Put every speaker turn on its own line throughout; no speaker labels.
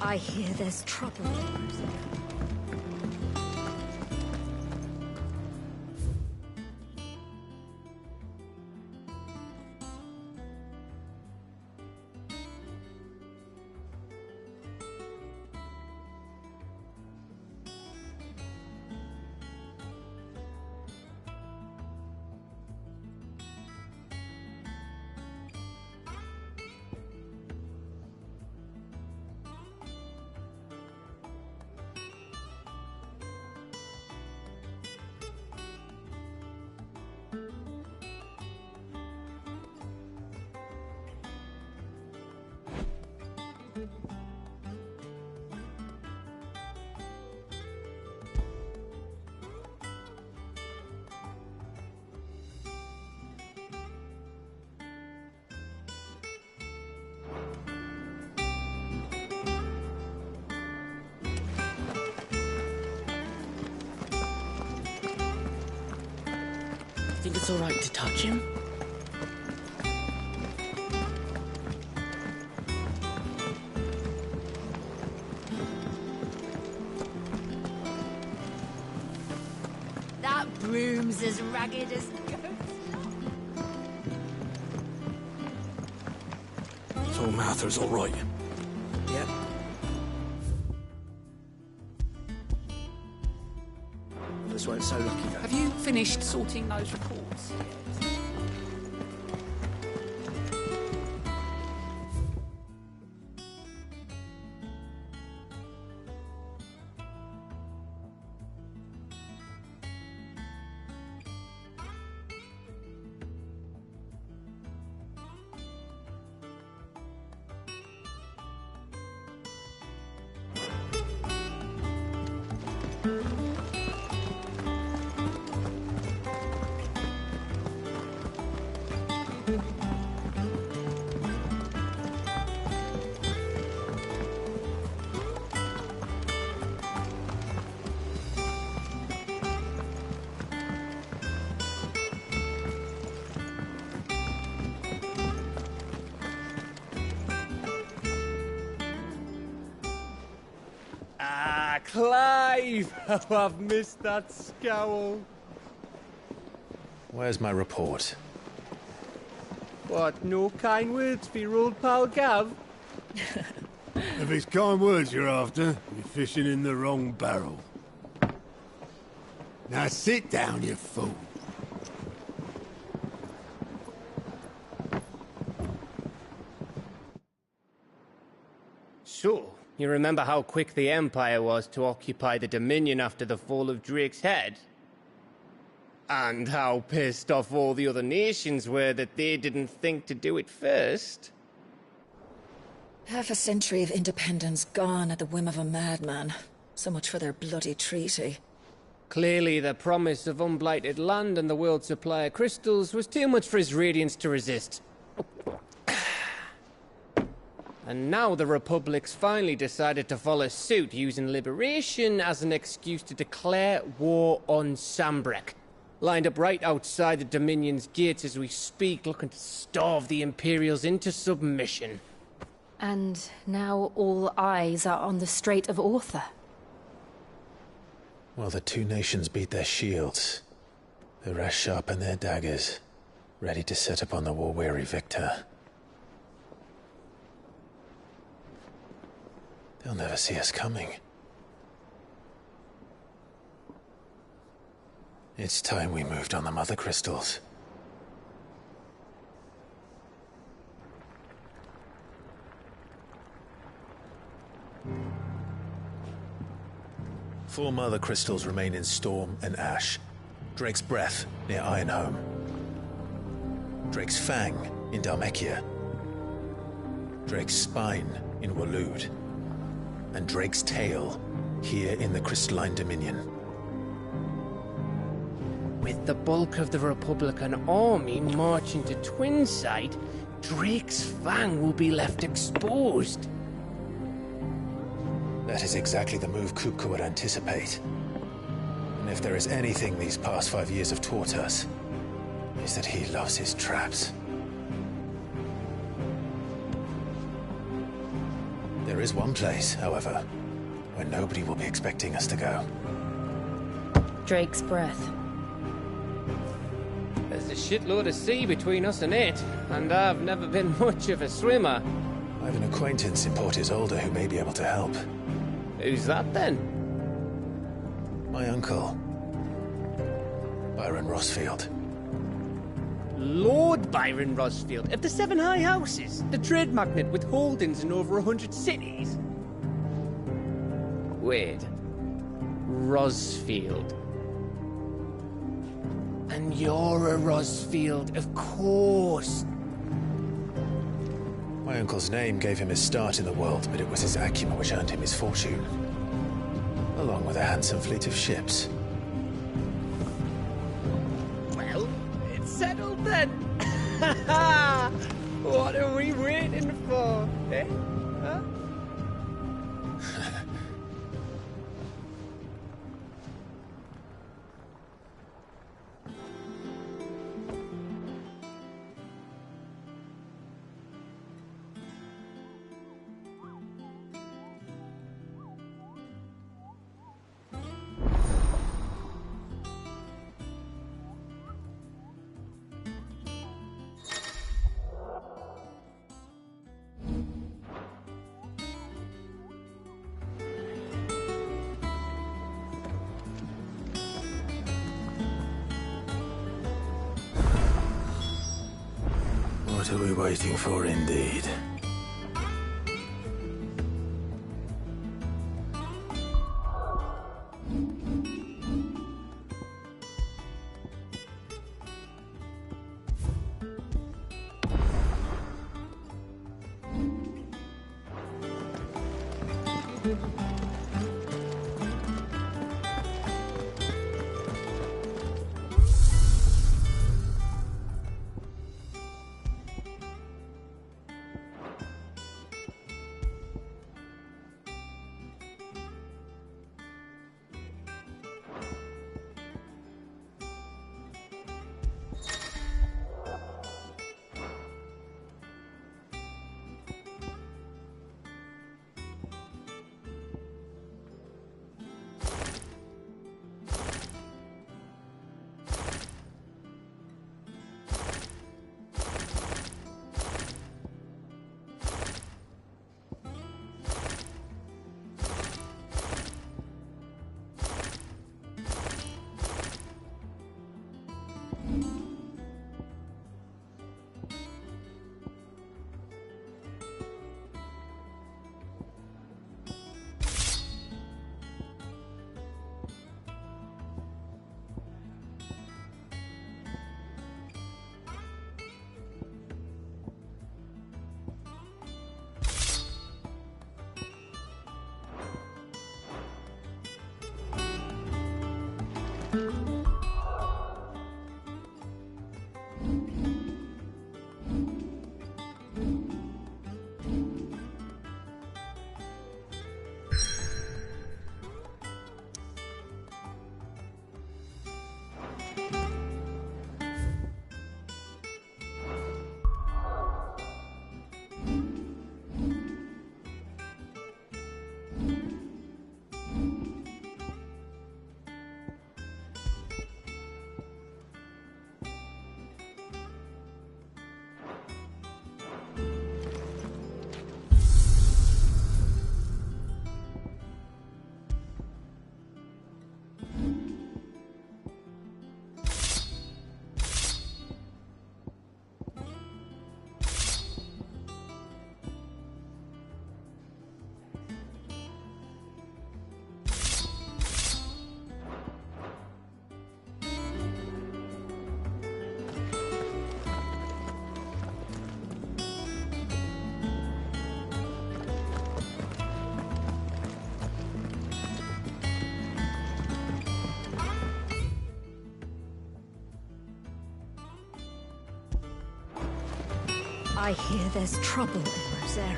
I hear there's trouble.
Think it's all right to touch him?
That broom's as ragged as ghosts.
So Mather's all right.
Yep.
Others weren't so lucky though.
Have you finished sorting those reports yet?
Clive! Oh, I've missed that scowl.
Where's my report?
What, no kind words for your old pal Gav?
If it's kind words you're after, you're fishing in the wrong barrel. Now sit down, you fool.
So, you remember how quick the Empire was to occupy the Dominion after the fall of Drake's Head? And how pissed off all the other nations were that they didn't think to do it first?
Half a century of independence gone at the whim of a madman. So much for their bloody treaty.
Clearly, the promise of unblighted land and the world's supply of crystals was too much for his radiance to resist. And now the Republic's finally decided to follow suit, using liberation as an excuse to declare war on Sanbreque. Lined up right outside the Dominion's gates as we speak, looking to starve the Imperials into submission.
And now all eyes are on the Strait of Author.
Well, the two nations beat their shields. The rest sharpen their daggers, ready to set upon the war-weary victor. They'll never see us coming. It's time we moved on the Mother Crystals. Four Mother Crystals remain in Storm and Ash. Drake's Breath near Ironhome. Drake's Fang in Dhalmekia. Drake's Spine in Waloed. And Drake's Tail here in the Crystalline Dominion.
With the bulk of the Republican army marching to Twinside, Drake's Fang will be left exposed.
That is exactly the move Kupka would anticipate. And if there is anything these past 5 years have taught us, is that he loves his traps. There is one place, however, where nobody will be expecting us to go.
Drake's breath.
There's a shitload of sea between us and it, and I've never been much of a swimmer.
I have an acquaintance in Port Isolde who may be able to help.
Who's that then?
My uncle, Byron Rosfield.
Lord Byron Rosfield of the Seven High Houses, the trade magnate with holdings in over 100 cities. Wait, Rosfield. And you're a Rosfield, of course.
My uncle's name gave him his start in the world, but it was his acumen which earned him his fortune, along with a handsome fleet of ships.
Well, it's settled then. What are we waiting for, eh? Huh?
What are we waiting for, indeed?
I hear there's trouble in Rosaria.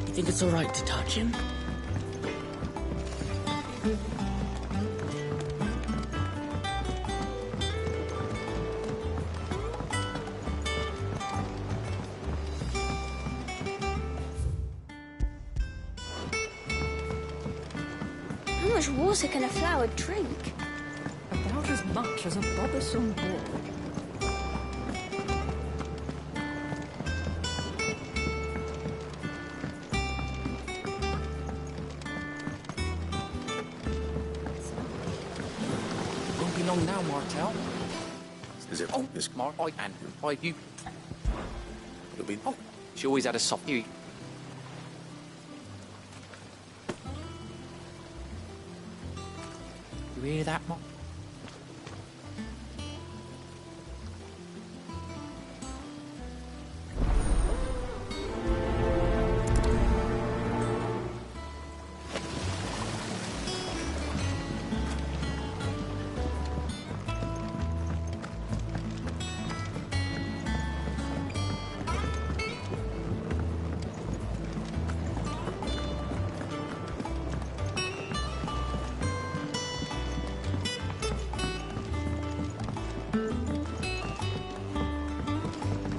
You think it's all right to touch him?
much water can a flower drink?
About as much as a bothersome boy.
Won't be long now, Martel.
Is it?
Oh,
It's
Mark, you.
You'll be.
Oh, she always had a soft. You hear that, Mark?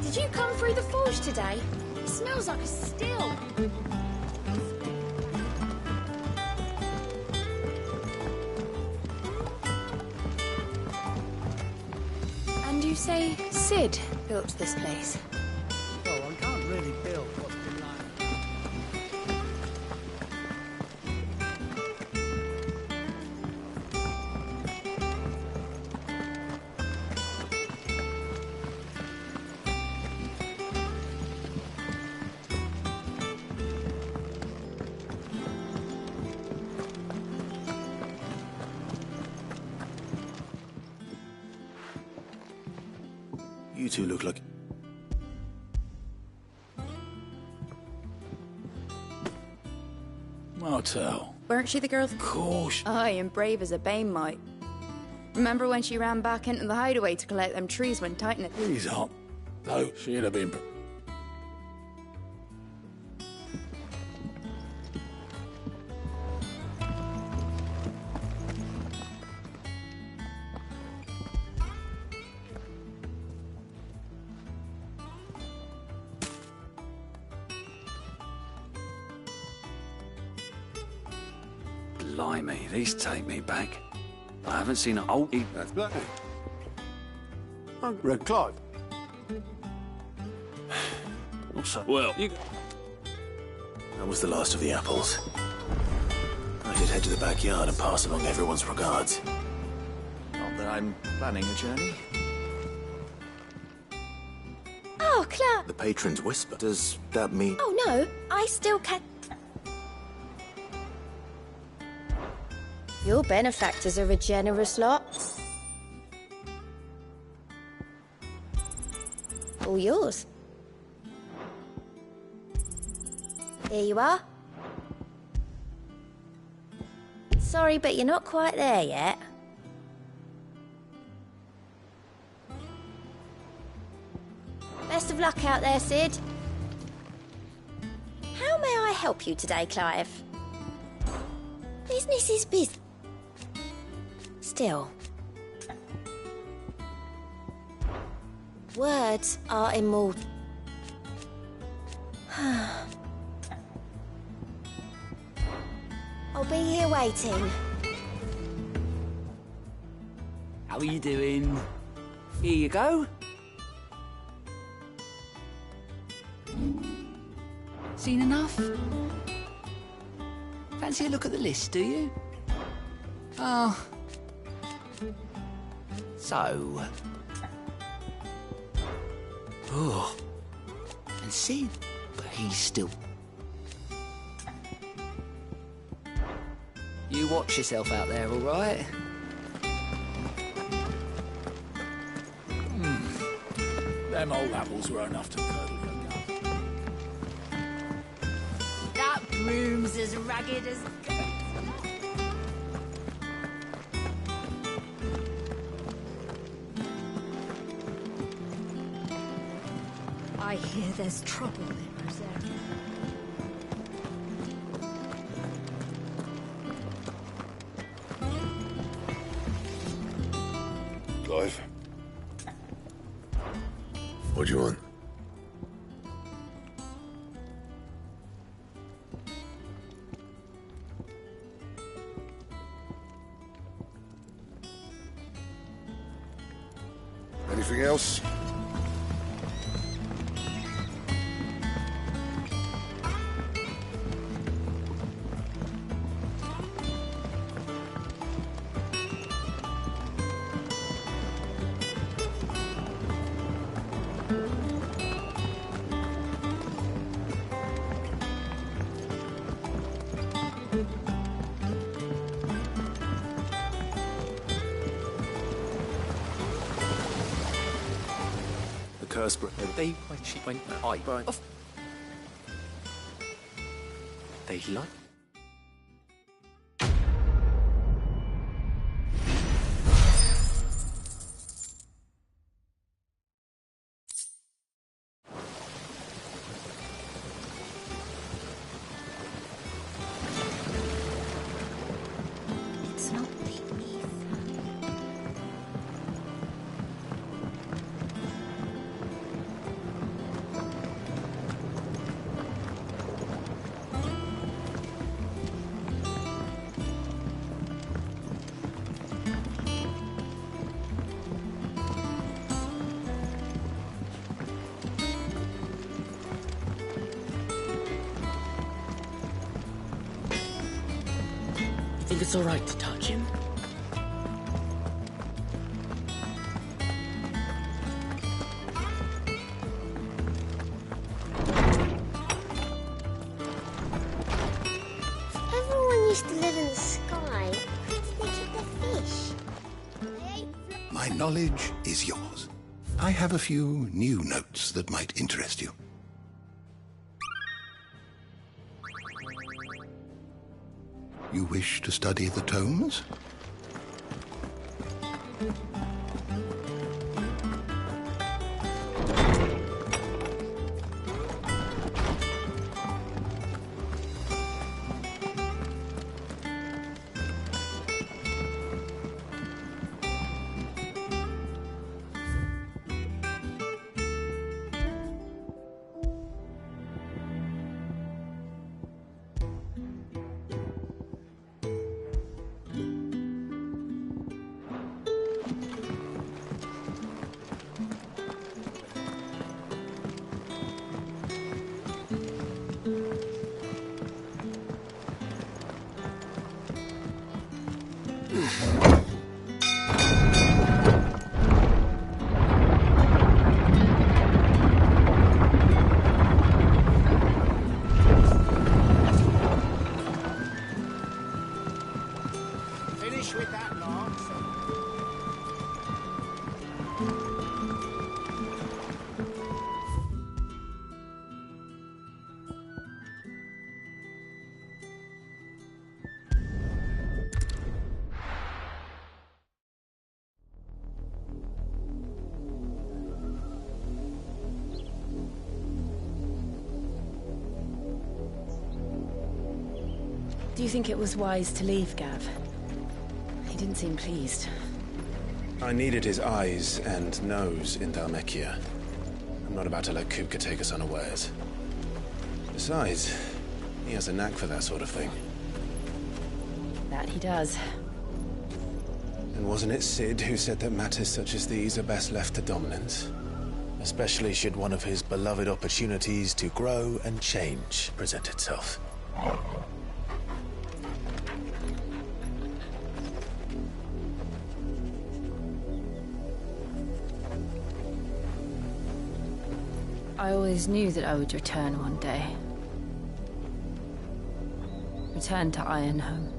Did you come through the forge today? It smells like a still.
And you say Sid built this place?
Well, one can't really build what's been like.
You two look like.
Martel.
Weren't she the girl?
Of course.
Aye, and brave as a bane might. Remember when she ran back into the hideaway to collect them trees when Titan had...
Please aren't. Though she'd have been.
Blimey, these take me back. I haven't seen a whole heap.
That's black. Red Clive.
Also, well, you...
That was the last of the apples. I should head to the backyard and pass along everyone's regards.
Not that I'm planning a journey.
Oh, Clark.
The patron's whisper. Does that mean?
Oh, no. I still can... Your benefactors are a generous lot. All yours. Here you are. Sorry, but you're not quite there yet. Best of luck out there, Sid. How may I help you today, Clive? Business is business. Still. Words are immortal. I'll be here waiting.
How are you doing? Here you go. Seen enough? Fancy a look at the list, do you? Oh. So. Oh. And Sid, but he's still. You watch yourself out there, all right?
Them old apples were enough to curdle your gut.
That broom's as ragged as...
I hear there's trouble in Rosaria.
Clive.
What do you want?
else?
They when she went I of they like
It's not the ether.
think it's all right to touch him.
Everyone used to live in the sky. Where did they keep their fish?
My knowledge is yours. I have a few new notes that might interest you. You wish to study the tomes?
Finish with that, Lance.
Do you think it was wise to leave, Gav? He didn't seem pleased.
I needed his eyes and nose in Dhalmekia. I'm not about to let Kupka take us unawares. Besides, he has a knack for that sort of thing.
That he does.
And wasn't it Sid who said that matters such as these are best left to dominance? Especially should one of his beloved opportunities to grow and change present itself.
I always knew that I would return one day. Return to Ironhome.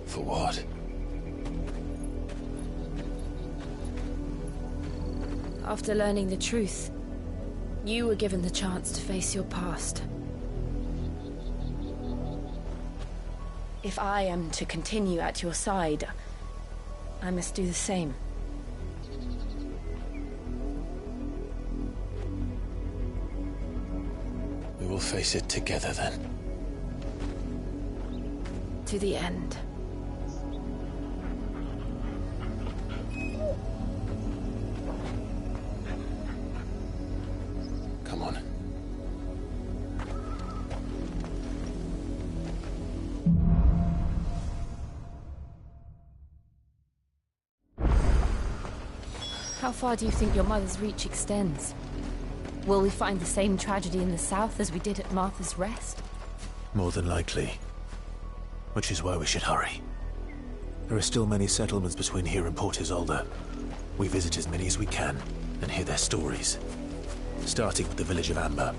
For what?
After learning the truth, you were given the chance to face your past. If I am to continue at your side, I must do the same.
We will face it together then.
To the end.
Come on.
How far do you think your mother's reach extends? Will we find the same tragedy in the south as we did at Martha's Rest?
More than likely. Which is why we should hurry. There are still many settlements between here and Port Isolde. We visit as many as we can and hear their stories. Starting with the village of Amber.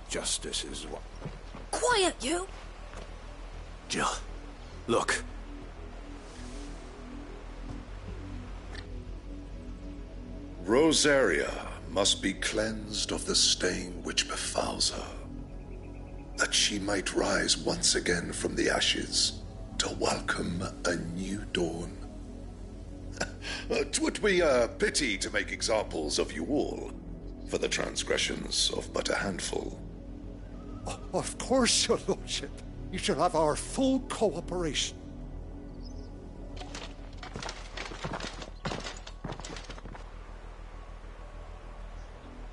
Justice is what...
Quiet, you!
Jill, look.
Rosaria must be cleansed of the stain which befouls her, that she might rise once again from the ashes to welcome a new dawn. 'Twould be a pity to make examples of you all, for the transgressions of but a handful.
Of course, your lordship. You shall have our full cooperation.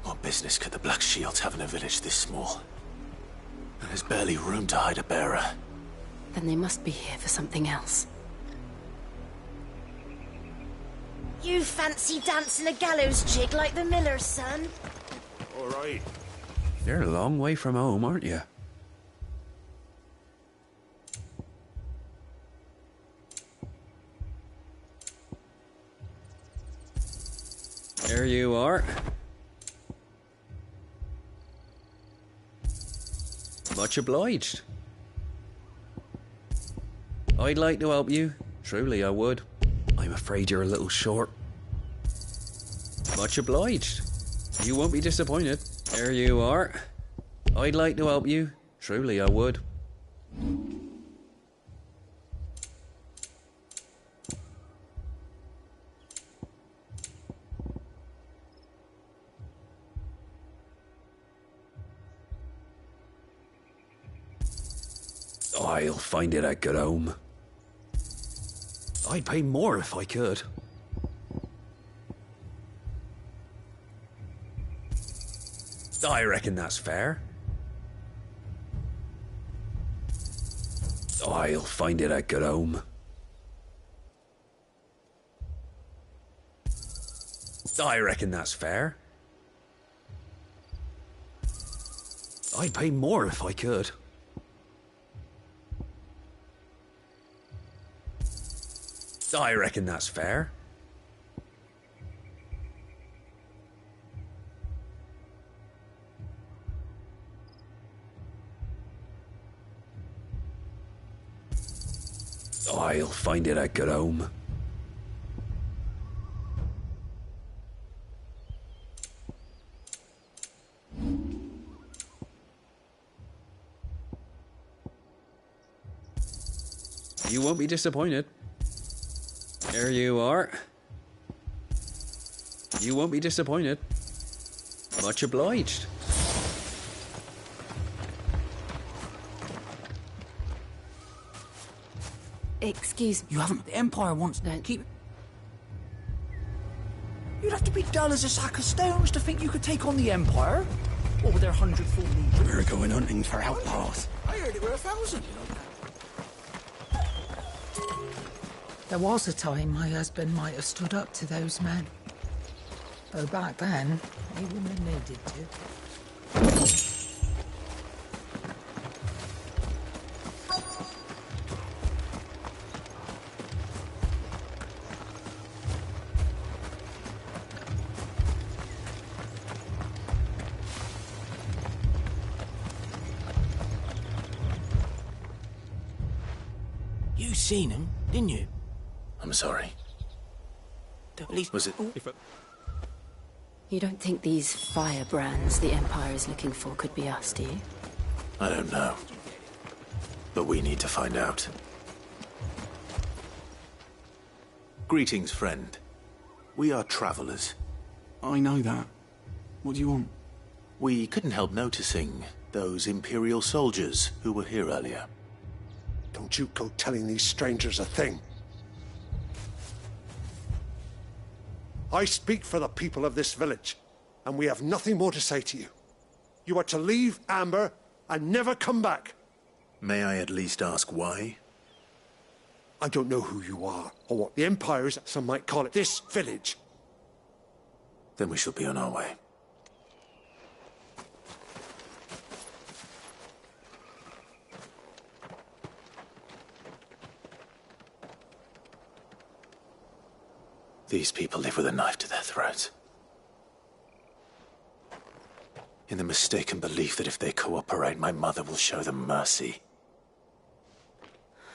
What business could the Black Shields have in a village this small? And there's barely room to hide a bearer.
Then they must be here for something else.
You fancy dancing a gallows jig like the miller's son?
All right.
You're a long way from home, aren't you? There you are. Much obliged. I'd like to help you. Truly, I would. I'm afraid you're a little short. Much obliged. You won't be disappointed. There you are. I'd like to help you. Truly, I would. I'll find it at good home. I'd pay more if I could. I reckon that's fair. I'll find it at good home. I reckon that's fair. I'd pay more if I could. I reckon that's fair. I'll find it at good home. You won't be disappointed. There you are. You won't be disappointed. Much obliged.
Excuse me.
You haven't... The Empire wants to keep... You'd have to be dull as a sack of stones to think you could take on the Empire. Or their 100-foot legion.
We're going hunting for outlaws.
I heard it were 1,000.
There was a time my husband might have stood up to those men. Though back then, he wouldn't have needed to.
You seen him, didn't you?
I'm sorry.
At least...
Was it...
You don't think these firebrands the Empire is looking for could be us, do you?
I don't know. But we need to find out. Greetings, friend. We are travelers.
I know that. What do you want?
We couldn't help noticing those Imperial soldiers who were here earlier.
Don't you go telling these strangers a thing. I speak for the people of this village, and we have nothing more to say to you. You are to leave Amber and never come back.
May I at least ask why?
I don't know who you are, or what the Empire is, some might call it, this village.
Then we shall be on our way. These people live with a knife to their throats. in the mistaken belief that if they cooperate, my mother will show them mercy.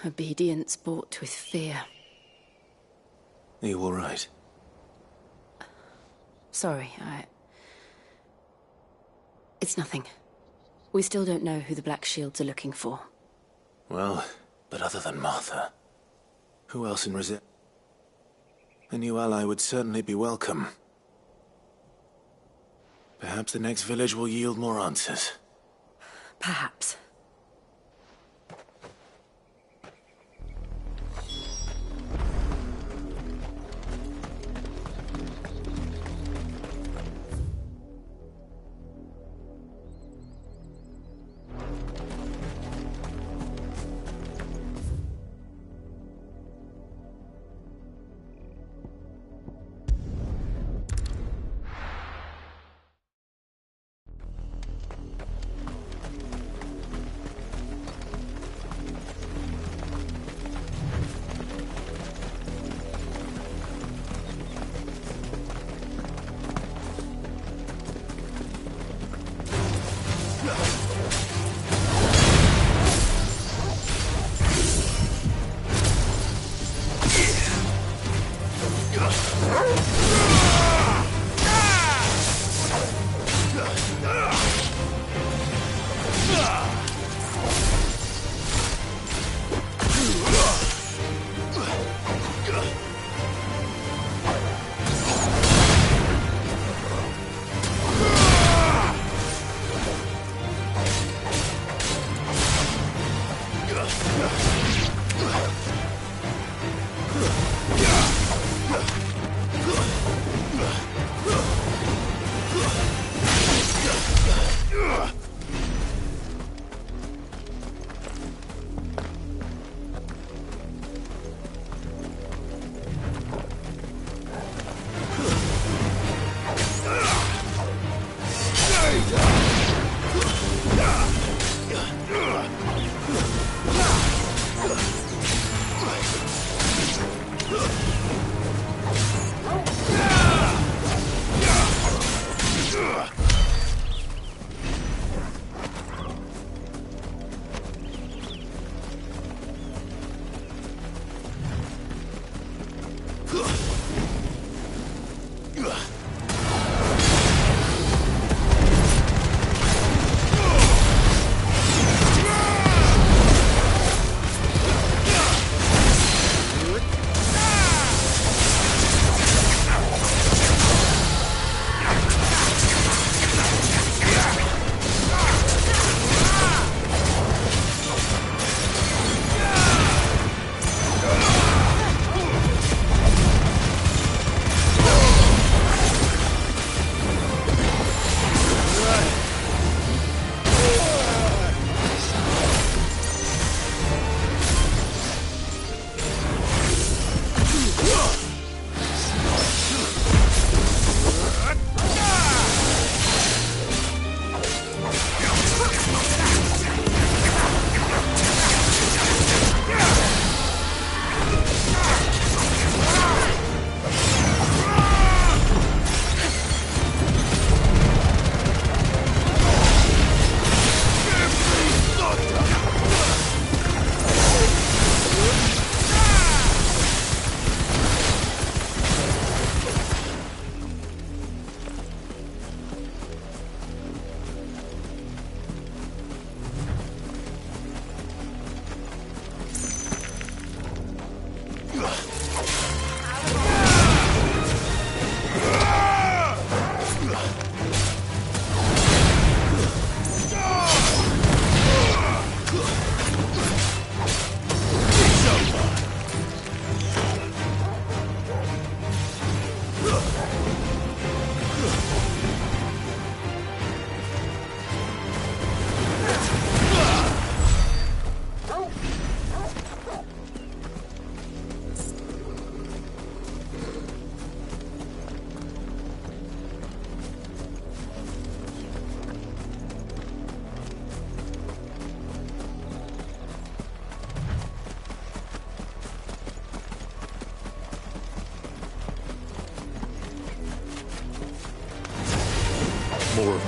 Obedience bought with fear.
Are you all right?
Sorry, It's nothing. We still don't know who the Black Shields are looking for.
Well, but other than Martha, who else in Resist? A new ally would certainly be welcome. Perhaps the next village will yield more answers.
Perhaps.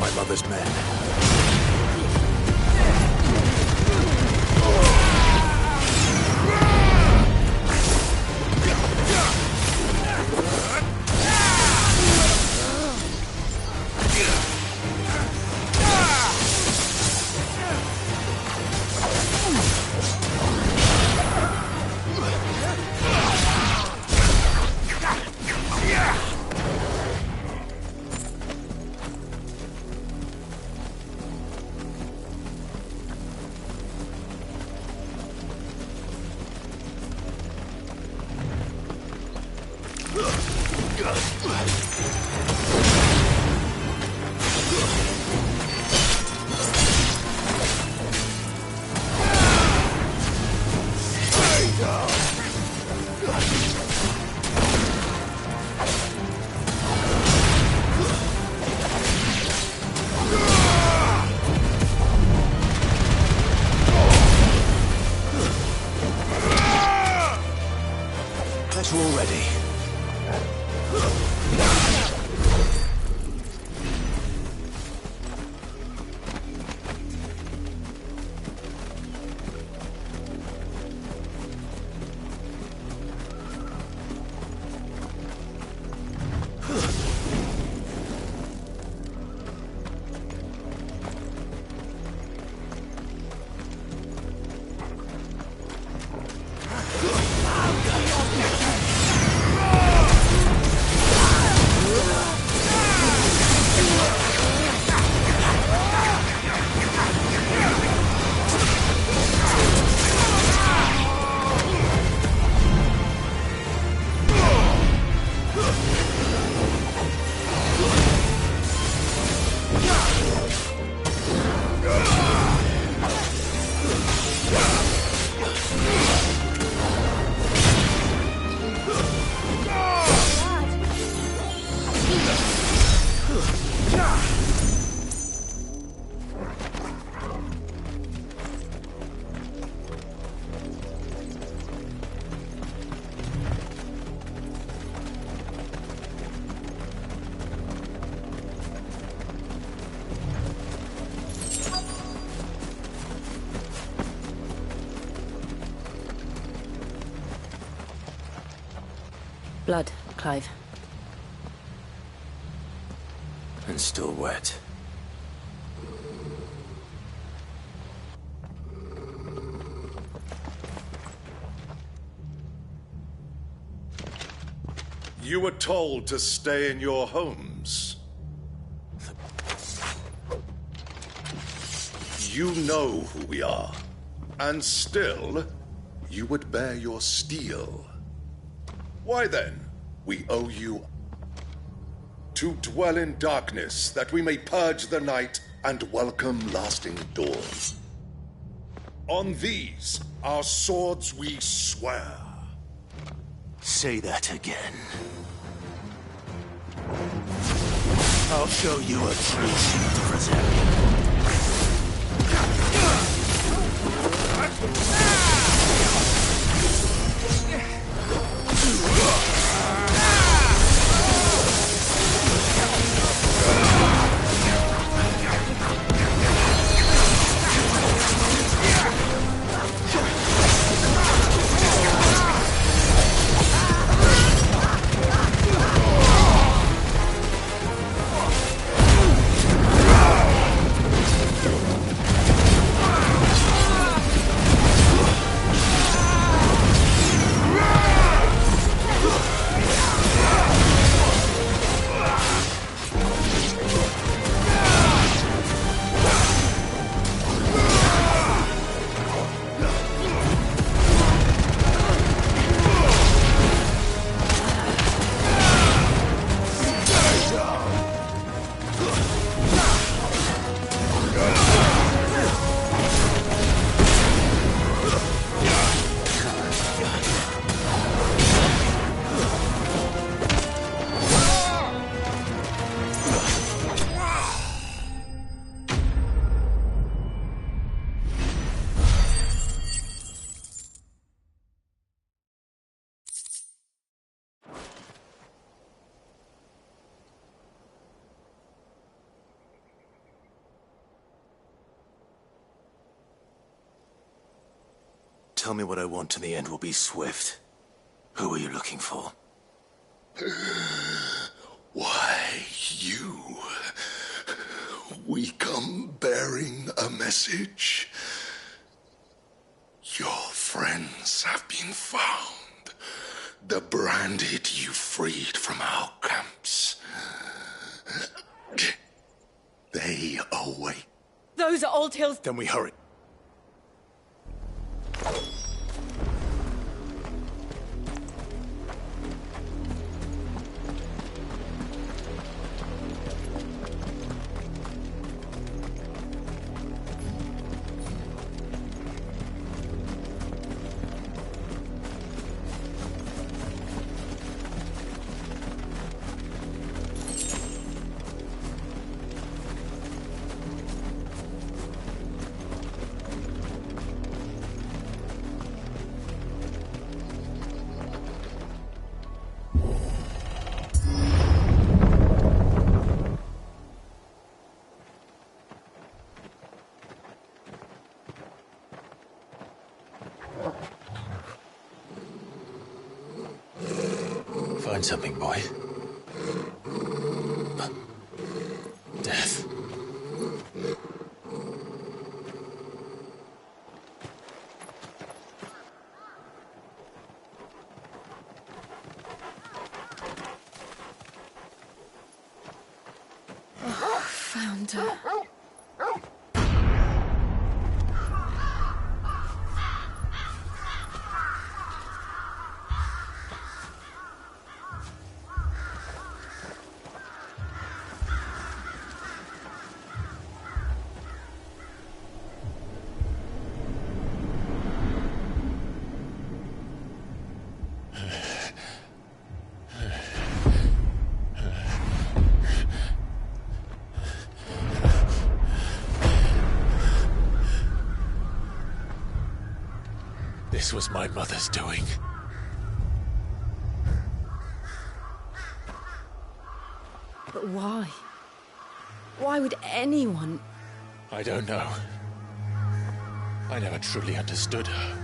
my mother's men. We're all ready.
Blood, Clive.
And still wet.
You were told to stay in your homes. You know who we are. And still, you would bear your steel. Why then, we owe you to dwell in darkness, that we may purge the night and welcome lasting dawn. On these, our swords we swear.
Say that again. I'll show you a true shield of Rosaria. tell me what I want and the end will be swift. Who are you looking for?
Why, you. We come bearing a message. Your friends have been found. The branded you freed from our camps. They await.
Those are Old Hills.
Then we hurry. Find something, boy. Death.
Oh, found her.
This was my mother's doing.
But why? Why would anyone...
I don't know. I never truly understood her.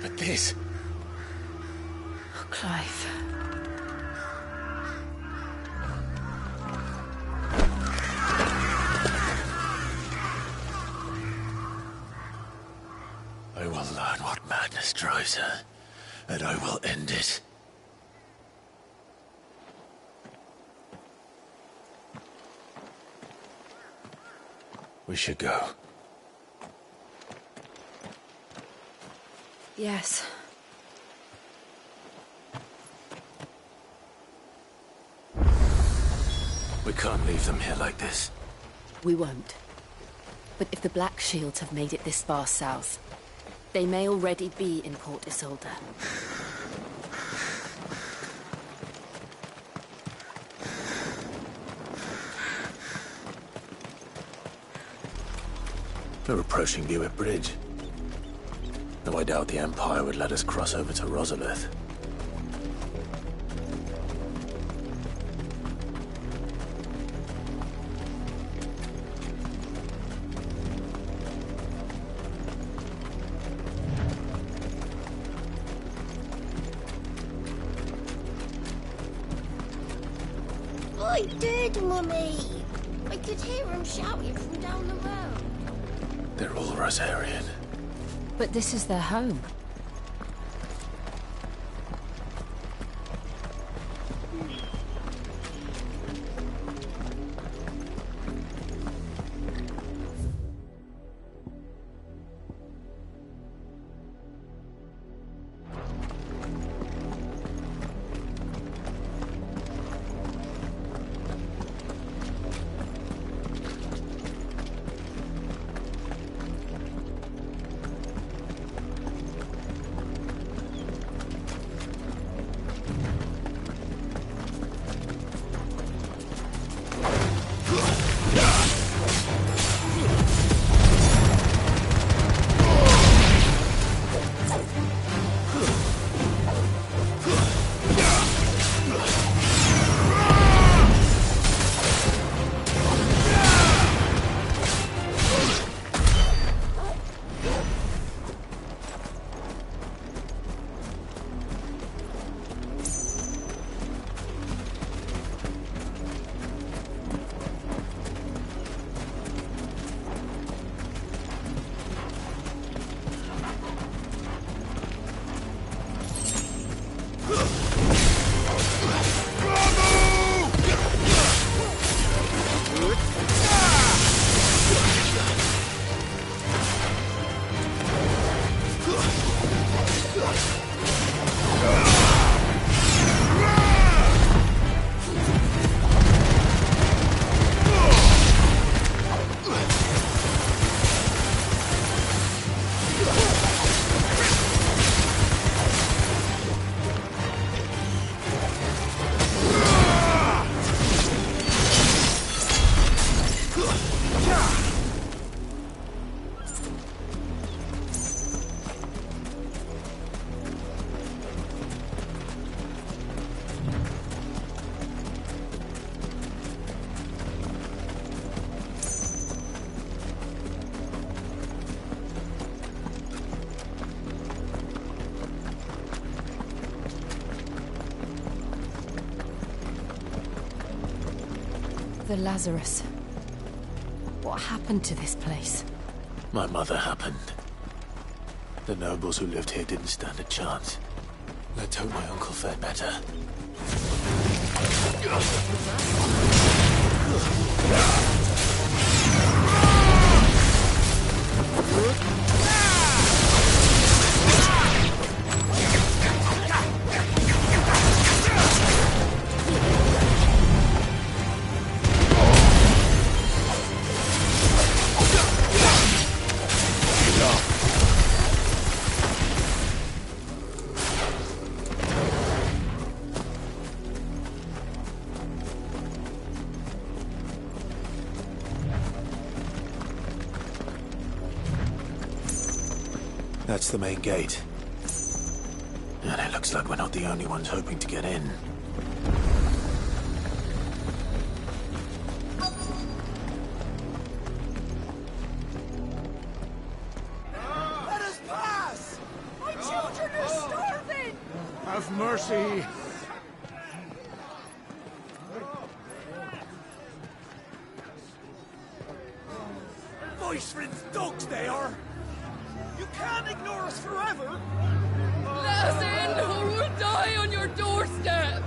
But this...
Oh, Clive.
I will learn what madness drives her, and I will end it. We should go.
Yes.
We can't leave them here like this.
We won't. But if the Black Shields have made it this far south, they may already be in Port Isolde.
We're approaching Buick Bridge. Though I doubt the Empire would let us cross over to Rosalith.
I did, Mummy! I could hear him shouting from down the road.
They're all Rosarian.
But this is their home. Father Lazarus, what happened to this place?
My mother happened. The nobles who lived here didn't stand a chance. Let's hope my uncle fared better. That's the main gate. And it looks like we're not the only ones hoping to get in.
Let us pass! My children are starving! Have mercy! Voice-ridden dogs they are! You can't ignore us forever!
Let us in, or we'll die on your doorstep!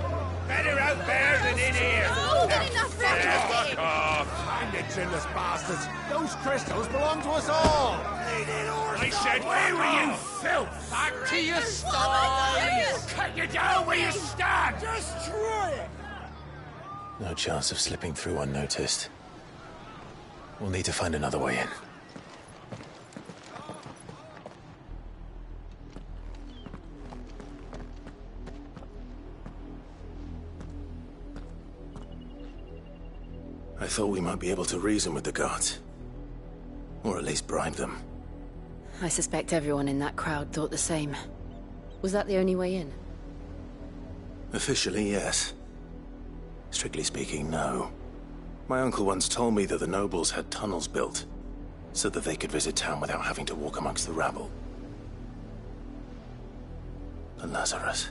Better out there than in here!
No, get enough
Fuck off! Find the chinless bastards! Those crystals belong to us all! I said, where were you, filth? Back to your sties! Cut you down where you stand! Destroy it!
No chance of slipping through unnoticed. We'll need to find another way in. I thought we might be able to reason with the guards. Or at least bribe them.
I suspect everyone in that crowd thought the same. Was that the only way in?
Officially, yes. Strictly speaking, no. My uncle once told me that the nobles had tunnels built, so that they could visit town without having to walk amongst the rabble. The Lazarus.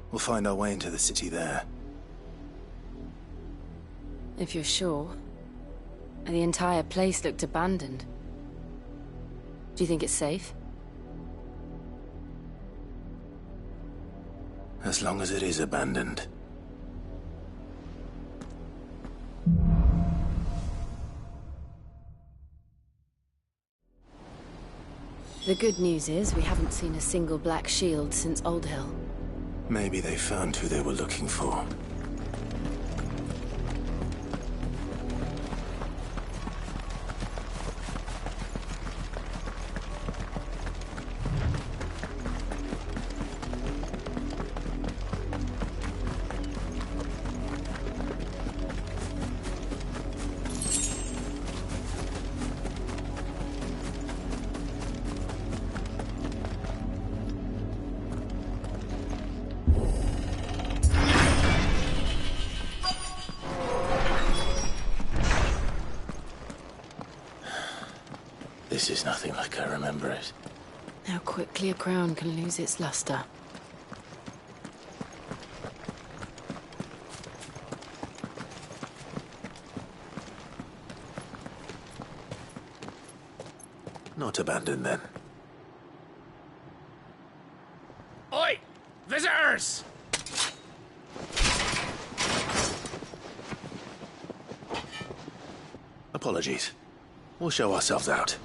We'll find our way into the city there.
If you're sure. The entire place looked abandoned. Do you think it's safe?
As long as it is abandoned.
The good news is we haven't seen a single black shield since Old Hill.
Maybe they found who they were looking for. This is nothing like I remember it.
How quickly a crown can lose its luster.
Not abandoned, then.
Oi! Visitors!
Apologies. We'll show ourselves out.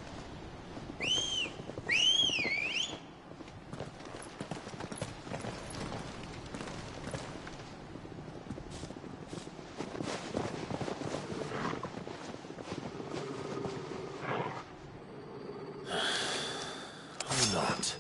Or not.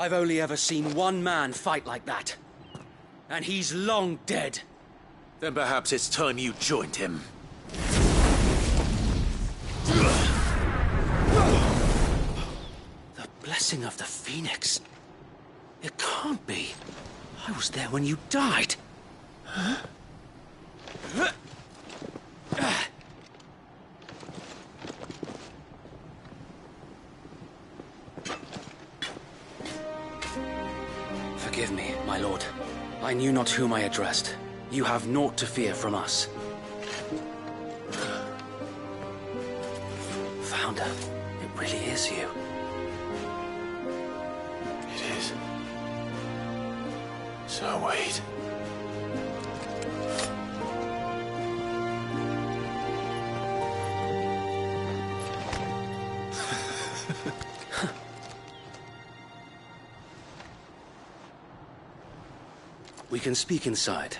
I've only ever seen one man fight like that. And he's long dead.
Then perhaps it's time you joined him.
The blessing of the Phoenix. It can't be. I was there when you died. Huh? Forgive me, my lord. I knew not whom I addressed. You have naught to fear from us. Founder, it really is you.
It is. So wait.
We can speak inside.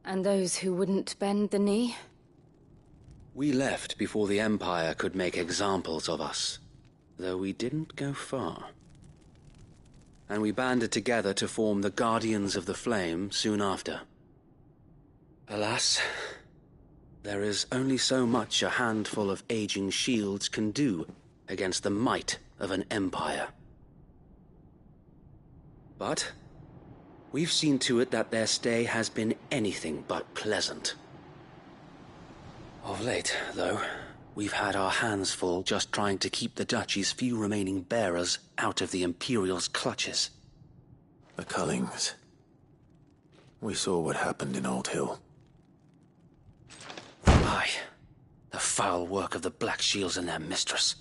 And those who wouldn't bend the knee?
We left before the Empire could make examples of us, though we didn't go far. And we banded together to form the Guardians of the Flame soon after. Alas, there is only so much a handful of aging shields can do against the might of an empire. But we've seen to it that their stay has been anything but pleasant. Of late, though, we've had our hands full just trying to keep the Duchy's few remaining bearers out of the Imperial's clutches.
The Cullings. We saw what happened in Old Hill.
Aye. The foul work of the Black Shields and their mistress.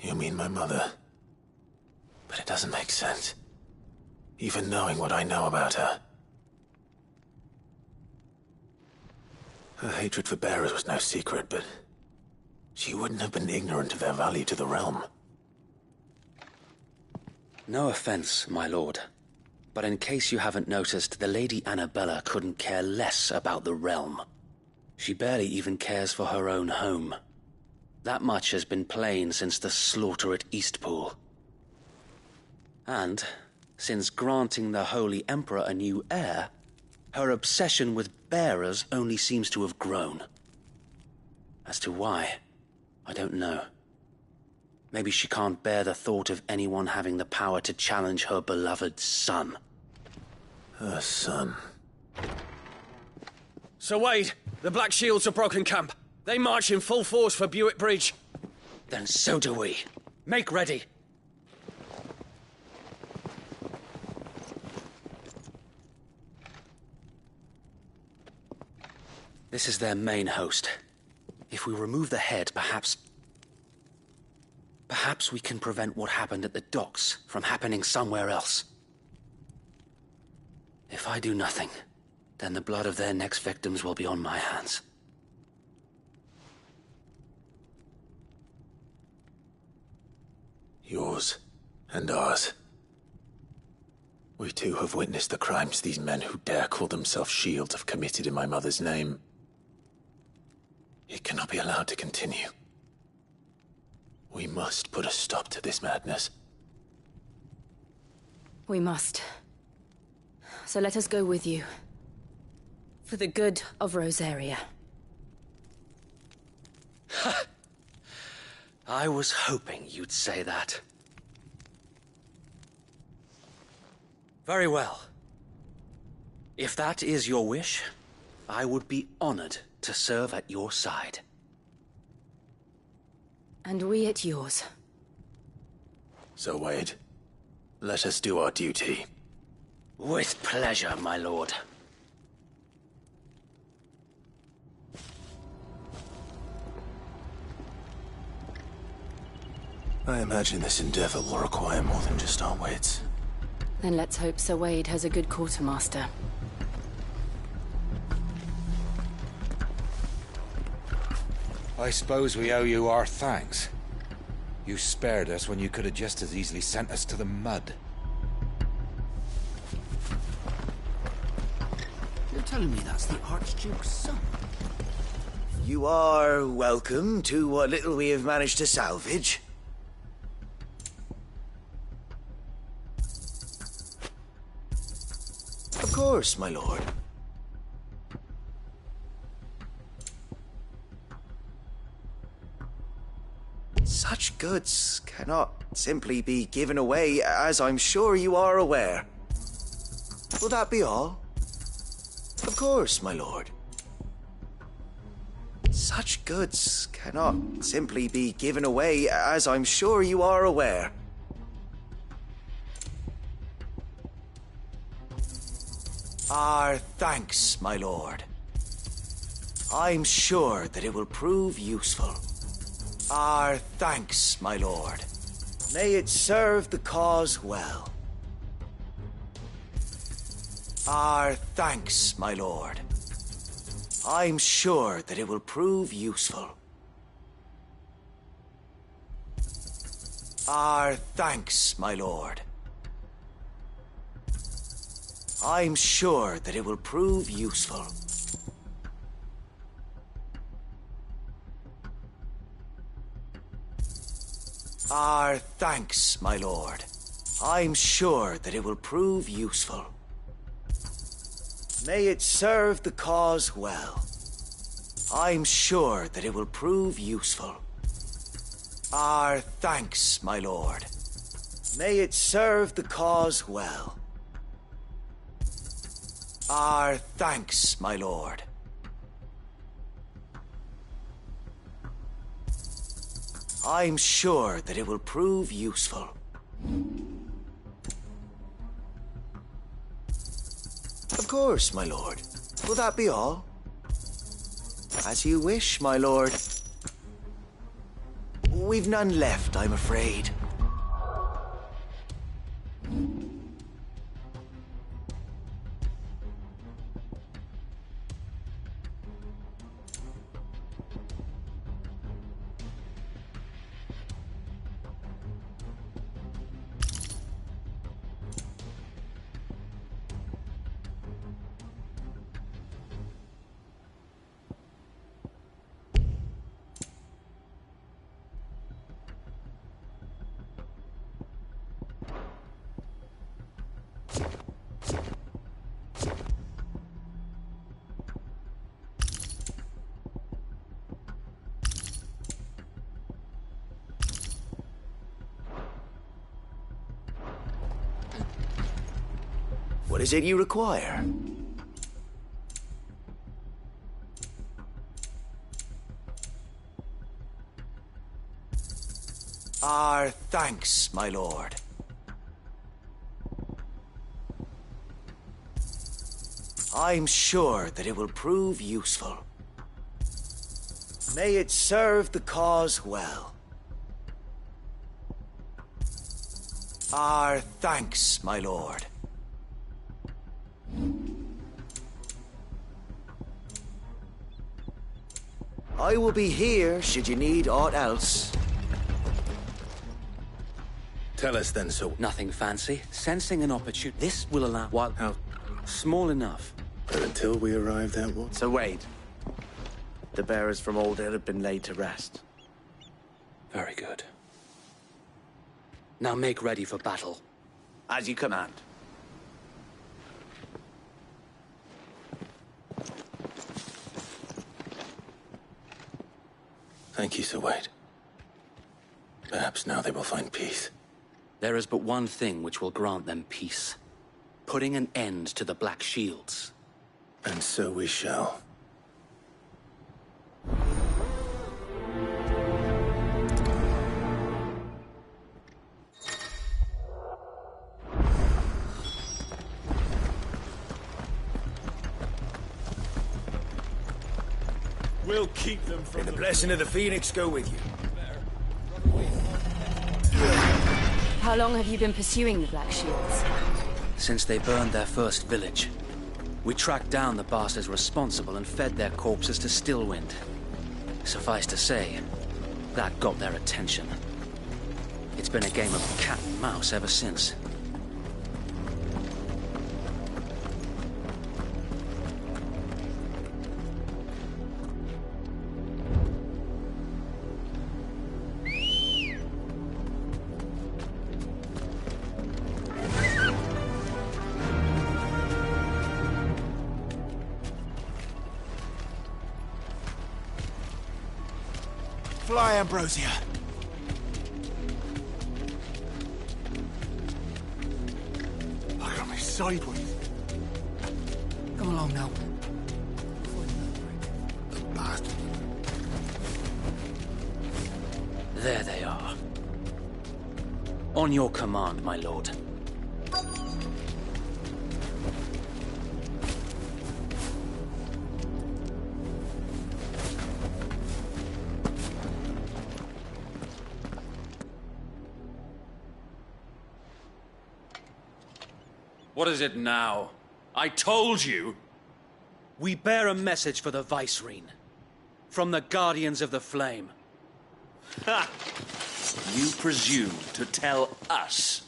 You mean my mother? But it doesn't make sense. Even knowing what I know about her. Her hatred for bearers was no secret, but she wouldn't have been ignorant of their value to the realm.
No offense, my lord, but in case you haven't noticed, the Lady Annabella couldn't care less about the realm. She barely even cares for her own home. That much has been plain since the slaughter at Eastpool. And, since granting the Holy Emperor a new heir, her obsession with bearers only seems to have grown. As to why, I don't know. Maybe she can't bear the thought of anyone having the power to challenge her beloved son.
Her son.
Sir Wade, the Black Shields have broken camp. They march in full force for Buick Bridge. Then so do we. Make ready. This is their main host. If we remove the head, perhaps we can prevent what happened at the docks from happening somewhere else. If I do nothing, then the blood of their next victims will be on my hands.
Yours and ours. We too have witnessed the crimes these men who dare call themselves Shields have committed in my mother's name. It cannot be allowed to continue. We must put a stop to this madness.
We must. So let us go with you. For the good of Rosaria.
I was hoping you'd say that. Very well. If that is your wish, I would be honored to serve at your side.
And we at yours.
So, Wade, let us do our duty.
With pleasure, my lord.
I imagine this endeavor will require more than just our wits.
Then let's hope Sir Wade has a good quartermaster.
I suppose we owe you our thanks. You spared us when you could have just as easily sent us to the mud.
You're telling me that's the Archduke's son?
You are welcome to what little we have managed to salvage. Of course, my lord. Such goods cannot simply be given away, as I'm sure you are aware. Will that be all? Of course, my lord. Such goods cannot simply be given away, as I'm sure you are aware. Our thanks, my lord. I'm sure that it will prove useful. Our thanks, my lord. May it serve the cause well. Our thanks, my lord. I'm sure that it will prove useful. Our thanks, my lord. I'm sure that it will prove useful. Our thanks, my lord. I'm sure that it will prove useful. May it serve the cause well. I'm sure that it will prove useful. Our thanks, my lord. May it serve the cause well. Our thanks, my lord. I'm sure that it will prove useful. Of course, my lord. Will that be all? As you wish, my lord. We've none left, I'm afraid. What is it you require? Our thanks, my lord. I'm sure that it will prove useful. May it serve the cause well. Our thanks, my lord. I will be here should you need aught else.
Tell us then, so...
Nothing fancy. Sensing an opportunity. This will allow... What? How? Small enough.
But until we arrive there, what?
So wait. The bearers from Oldale have been laid to rest.
Very good. Now make ready for battle.
As you command.
Thank you, Sir Wade. Perhaps now they will find peace.
There is but one thing which will grant them peace. Putting an end to the Black Shields.
And so we shall.
We'll keep them from...
May the blessing of the Phoenix go with you.
How long have you been pursuing the Black Shields?
Since they burned their first village. We tracked down the bastards responsible and fed their corpses to Stillwind. Suffice to say, that got their attention. It's been a game of cat and mouse ever since.
Fly, Ambrosia.
I got me sideways.
Come along now.
The bastard.
There they are. On your command, my lord.
What is it now? I told you!
We bear a message for the Vicereine. From the Guardians of the Flame.
Ha! You presume to tell us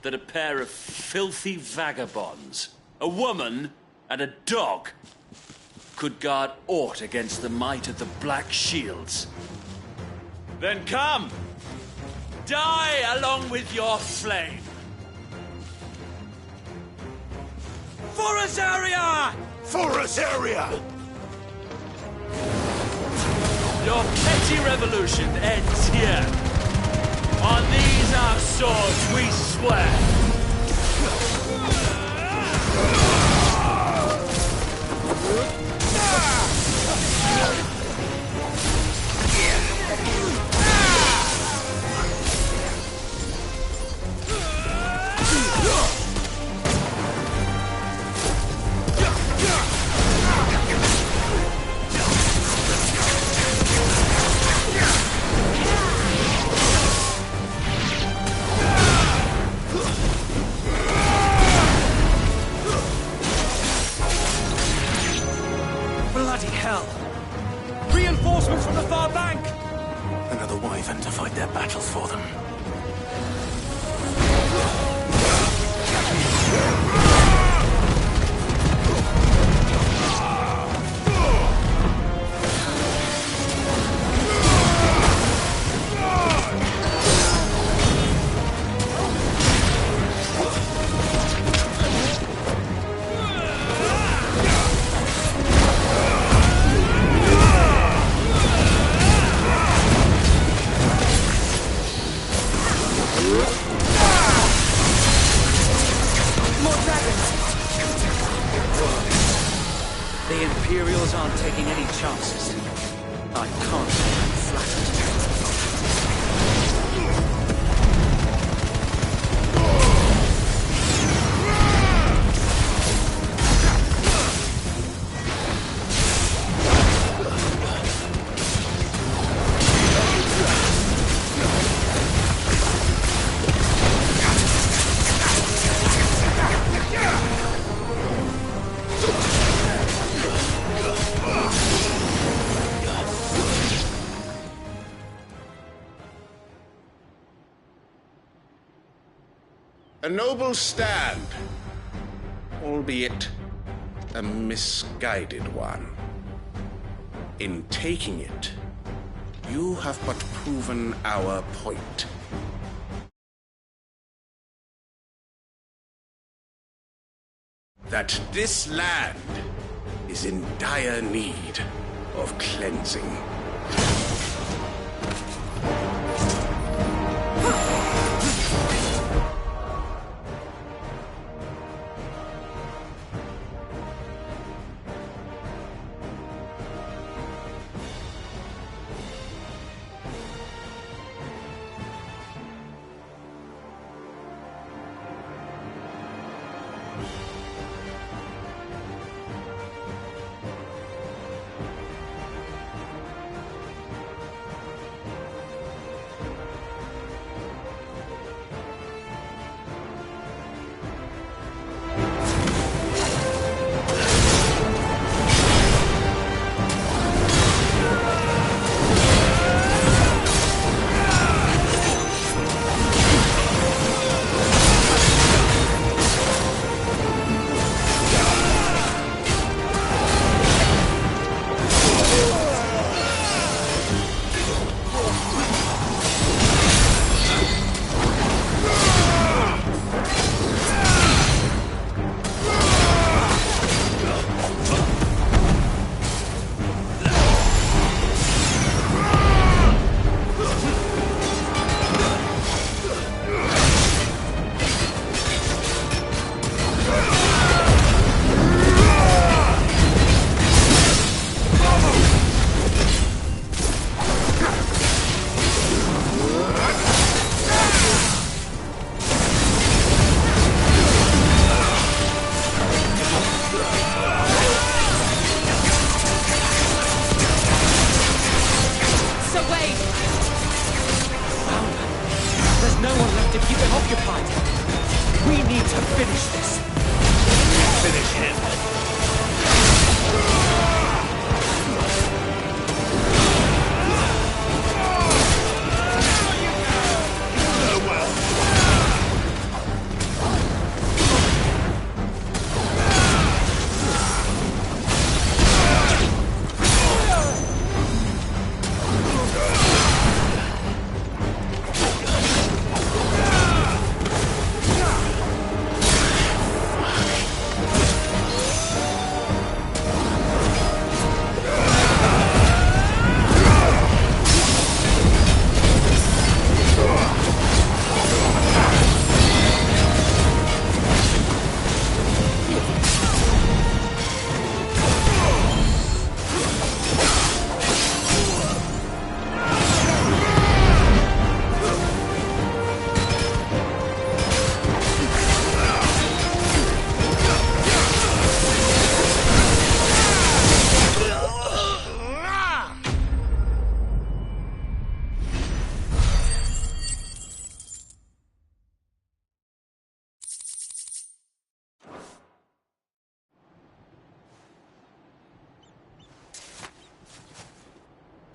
that a pair of filthy vagabonds, a woman and a dog, could guard aught against the might of the Black Shields? Then come! Die along with your flame! For Azaria!
For Azaria!
Your petty revolution ends here. On these our swords we swear.
Bloody hell! Reinforcements from the far bank!
Another wyvern to fight their battles for them.
The Imperials aren't taking any chances. I can't say I'm flattered.
A noble stand, albeit a misguided one. In taking it, you have but proven our point. That this land is in dire need of cleansing.
to finish this.
Finish him.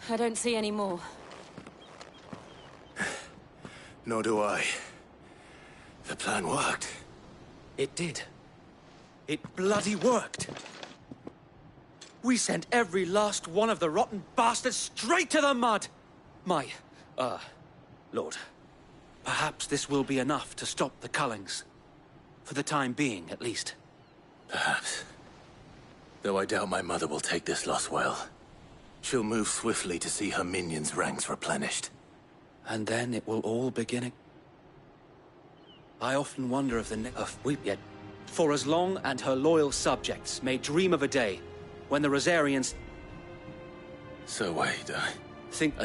I don't see any more.
Nor do I. The plan worked.
It did. It bloody worked. We sent every last one of the rotten bastards straight to the mud! Lord, perhaps this will be enough to stop the Cullings. For the time being, at least.
Perhaps. Though I doubt my mother will take this loss well. She'll move swiftly to see her minions' ranks replenished.
And then it will all begin. I often wonder if yet. For as long and her loyal subjects may dream of a day when the Rosarians...
So wait, I...
think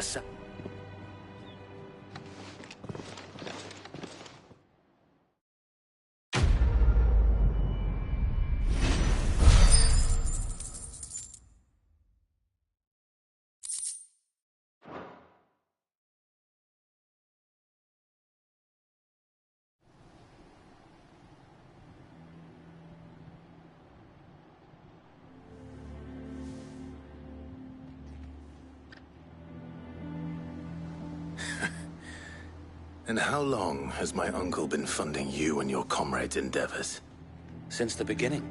And how long has my uncle been funding you and your comrades' endeavors?
Since the beginning.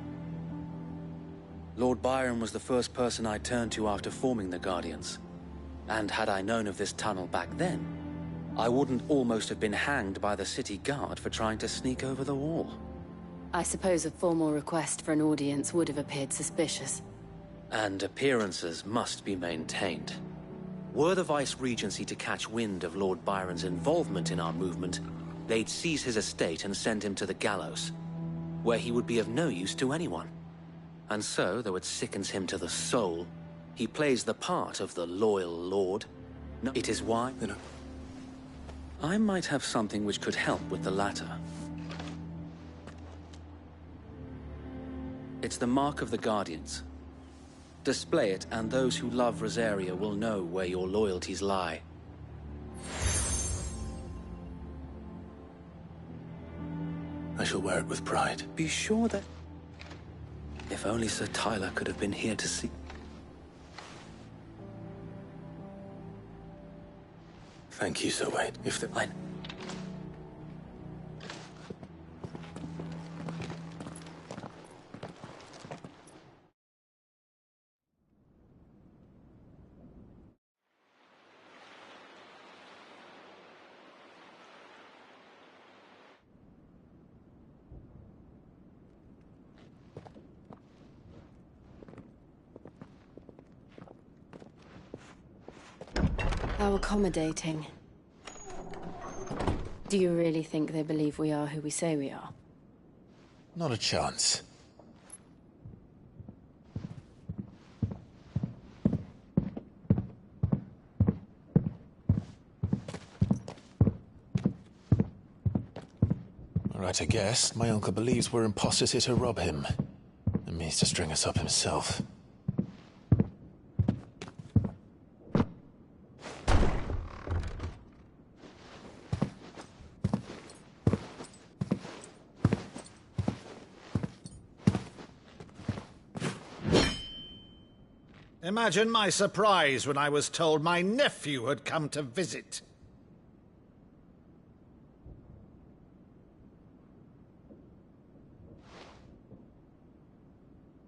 Lord Byron was the first person I turned to after forming the Guardians. And had I known of this tunnel back then, I wouldn't almost have been hanged by the city guard for trying to sneak over the wall.
I suppose a formal request for an audience would have appeared suspicious.
And appearances must be maintained. Were the Vice-Regency to catch wind of Lord Byron's involvement in our movement, they'd seize his estate and send him to the gallows, where he would be of no use to anyone. And so, though it sickens him to the soul, he plays the part of the loyal lord. No, it is why... I might have something which could help with the latter. It's the mark of the Guardians. Display it, and those who love Rosaria will know where your loyalties lie.
I shall wear it with pride.
Be sure that... If only Sir Tyler could have been here to see...
Thank you, Sir Wade. If the...
How accommodating. Do you really think they believe we are who we say we are?
Not a chance. Right, I guess. My uncle believes we're imposters here to rob him. And means to string us up himself.
Imagine my surprise when I was told my nephew had come to visit.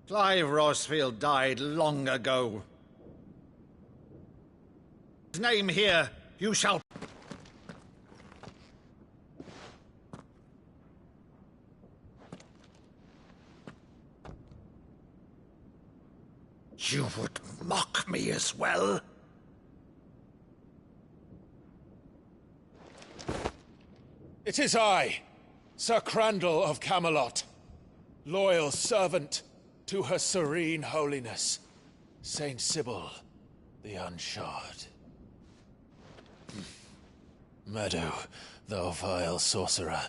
Clive Rosfield died long ago. His name here, you shall... You would mock me as well?
It is I, Sir Crandall of Camelot, loyal servant to Her Serene Holiness, Saint Sybil the Unshod.
Meadow, thou vile sorcerer,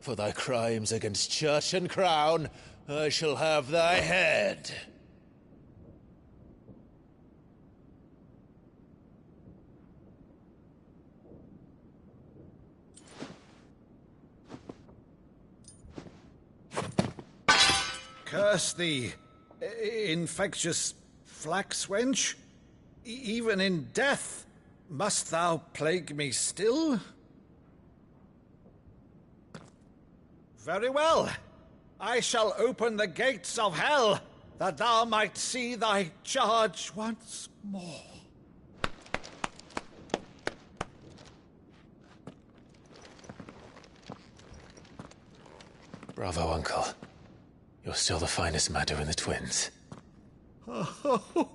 for thy crimes against church and crown, I shall have thy head.
Curse thee, infectious flax wench. Even in death, must thou plague me still? Very well. I shall open the gates of hell, that thou might see thy charge once more.
Bravo, Uncle. You're still the finest Meadow in the twins.
Oh,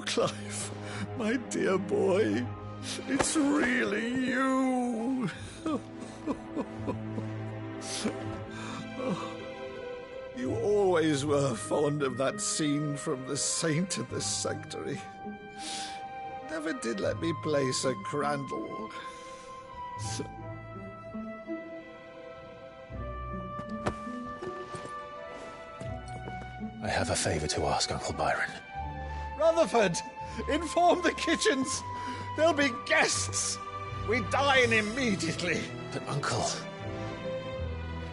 Clive, my dear boy, it's really you. You always were fond of that scene from The Saint of the Sanctuary. Never did let me play Sir Crandall.
I have a favor to ask, Uncle Byron.
Rutherford, inform the kitchens. There'll be guests. We dine immediately.
But, Uncle...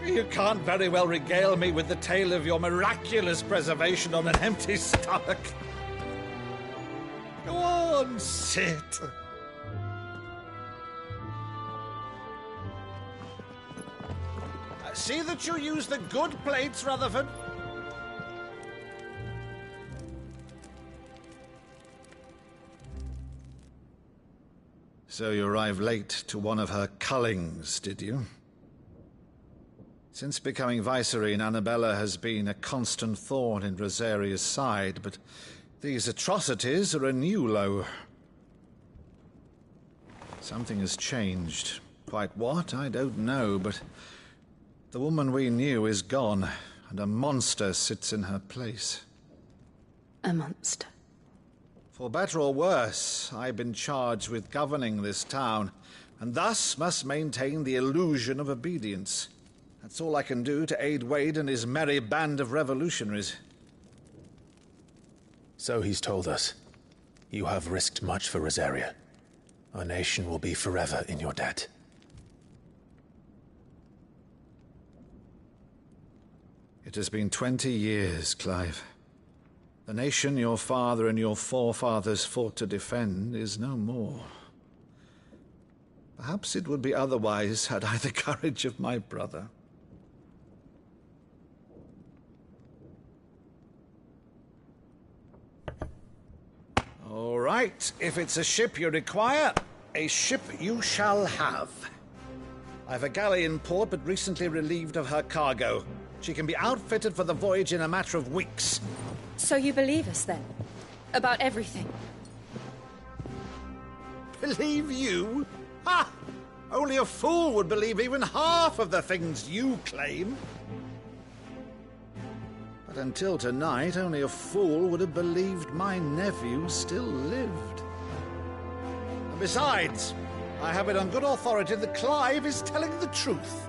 You can't very well regale me with the tale of your miraculous preservation on an empty stomach. Go on, sit. See that you use the good plates, Rutherford. So you arrived late to one of her cullings, did you? Since becoming Vicereine, Annabella has been a constant thorn in Rosaria's side, but these atrocities are a new low. Something has changed. Quite what, I don't know, but the woman we knew is gone, and a monster sits in her place.
A monster?
For better or worse, I've been charged with governing this town, and thus must maintain the illusion of obedience. That's all I can do to aid Wade and his merry band of revolutionaries.
So he's told us. You have risked much for Rosaria. Our nation will be forever in your debt.
It has been 20 years, Clive. The nation your father and your forefathers fought to defend is no more. Perhaps it would be otherwise had I the courage of my brother. All right, if it's a ship you require, a ship you shall have. I've a galley in port, but recently relieved of her cargo. She can be outfitted for the voyage in a matter of weeks.
So you believe us, then? About everything?
Believe you? Ha! Only a fool would believe even half of the things you claim. But until tonight, only a fool would have believed my nephew still lived. And besides, I have it on good authority that Clive is telling the truth.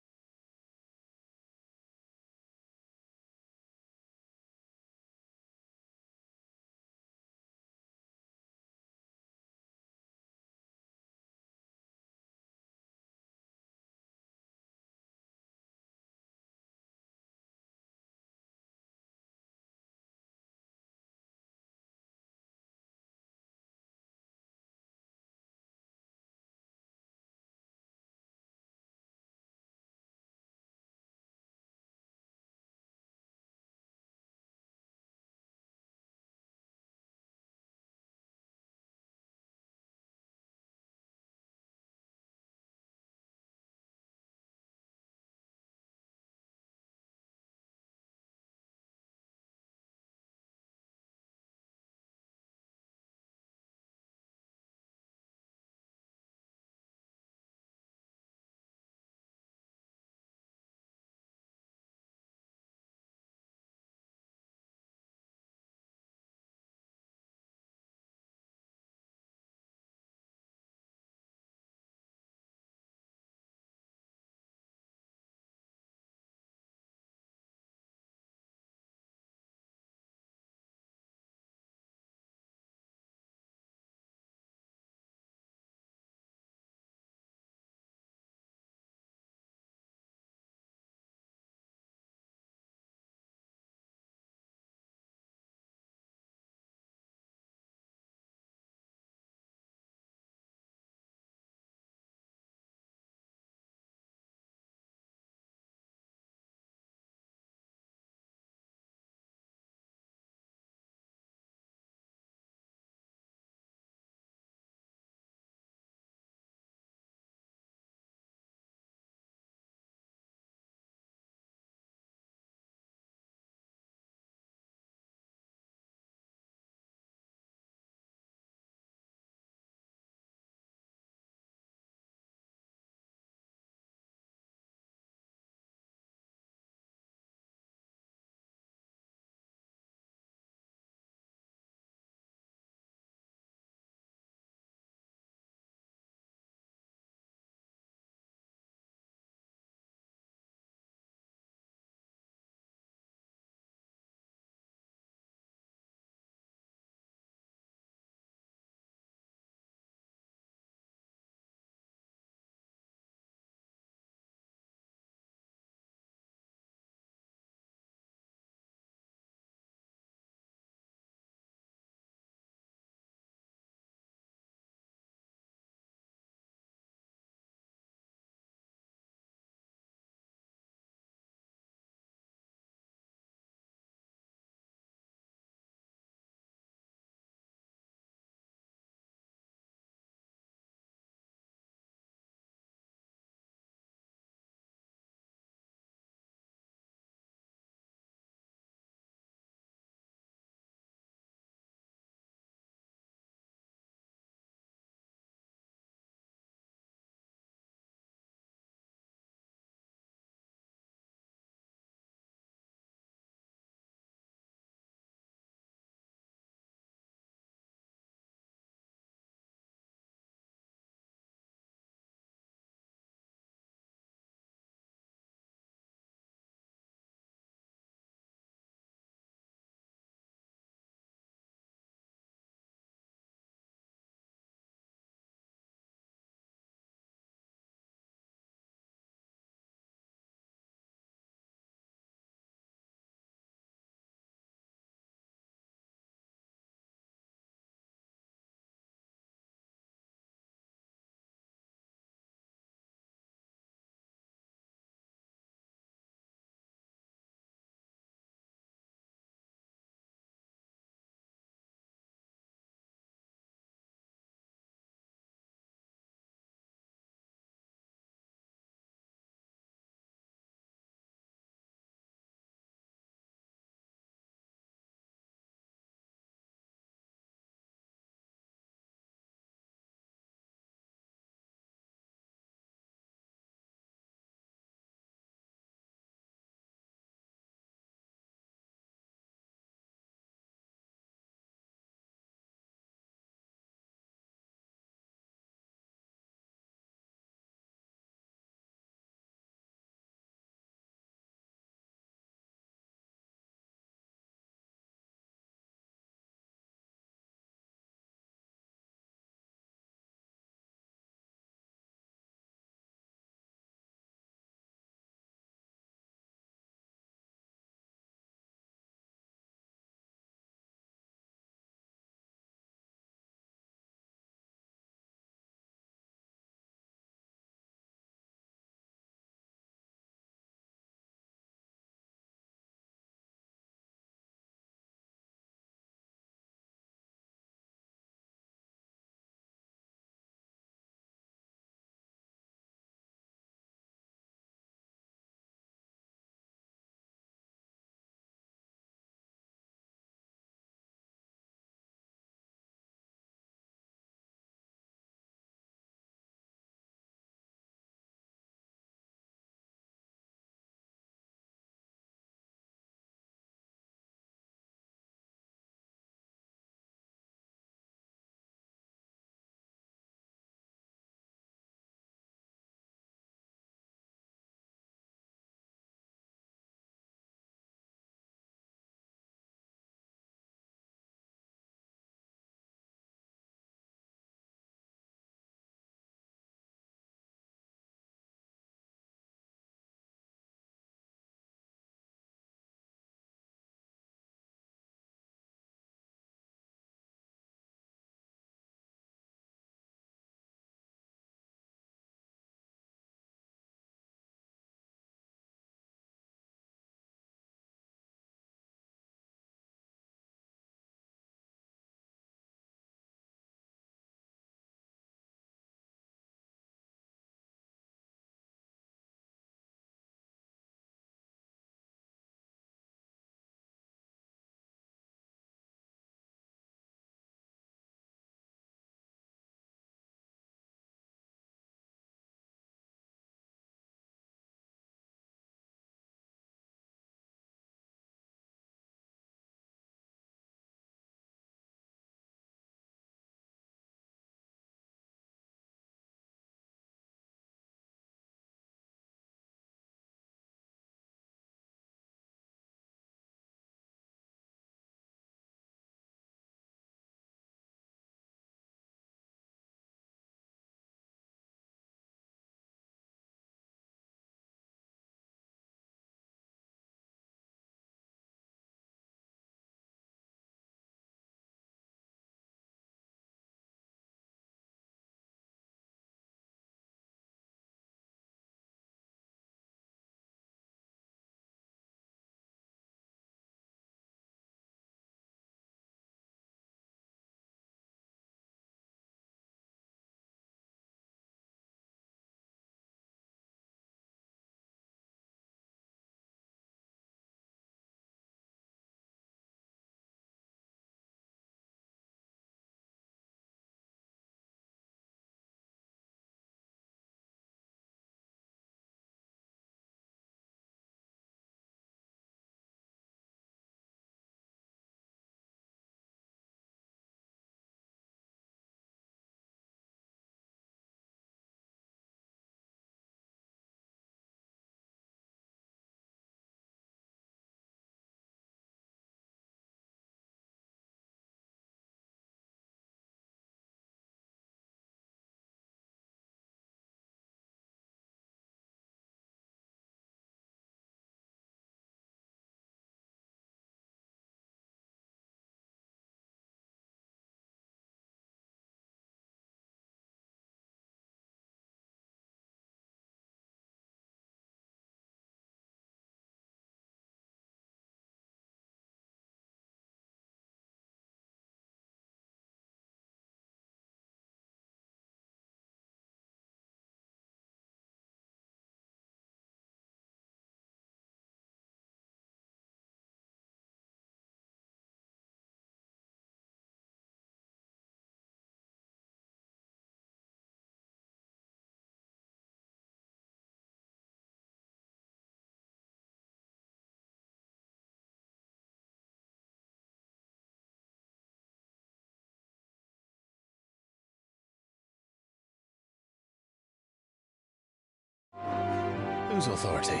Whose authority?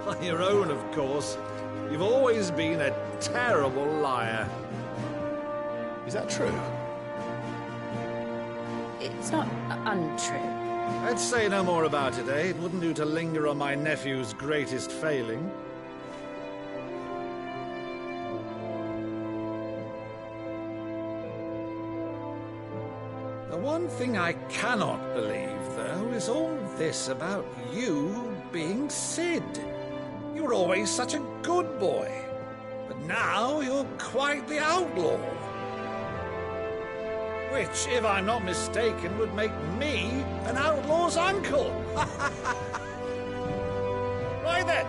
On your own, of course. You've always been a terrible liar.
Is that true?
It's not untrue.
Let's say no more about it, eh? It wouldn't do to linger on my nephew's greatest failing. The one thing I cannot believe, though, is all this about you being Cid. You were always such a good boy, but now you're quite the outlaw. Which, if I'm not mistaken, would make me an outlaw's uncle. Right then,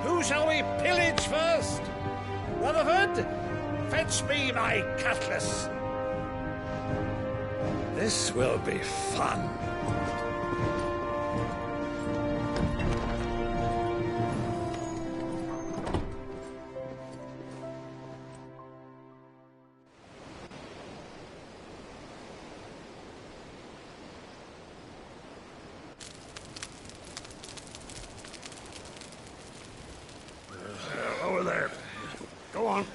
who shall we pillage first? Rutherford, fetch me my cutlass. This will be fun.
Over there. Go on.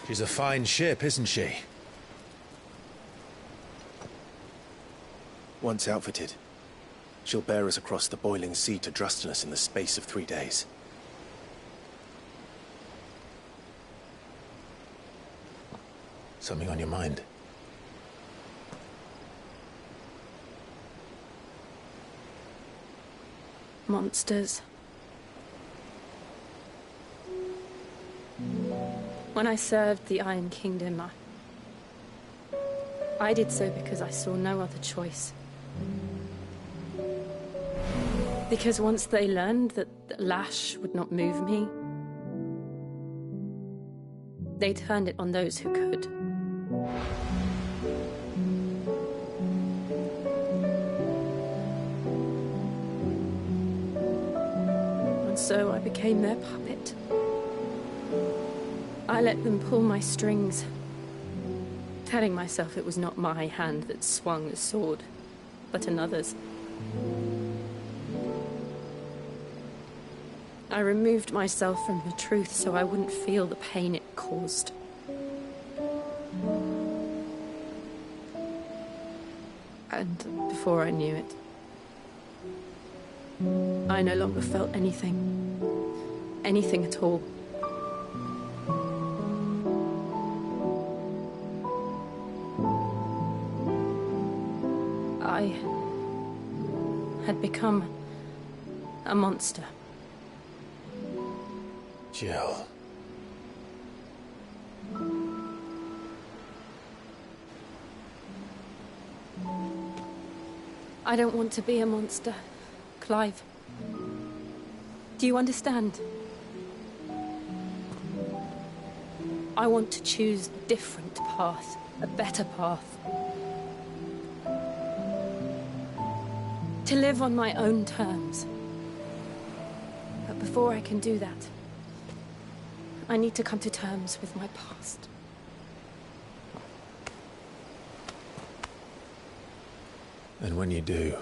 She's a fine ship, isn't she?
Once outfitted, she'll bear us across the boiling sea to Drustinus in the space of 3 days.
Something on your mind?
Monsters. When I served the Iron Kingdom, I did so because I saw no other choice. Because once they learned that the lash would not move me, they turned it on those who could. And so I became their puppet. I let them pull my strings, telling myself it was not my hand that swung the sword, but another's. I removed myself from the truth so I wouldn't feel the pain it caused. And before I knew it, I no longer felt anything. Anything at all. I had become a monster.
Jill.
I don't want to be a monster, Clive. Do you understand? I want to choose a different path, a better path. To live on my own terms. But before I can do that, I need to come to terms with my past.
And when you do,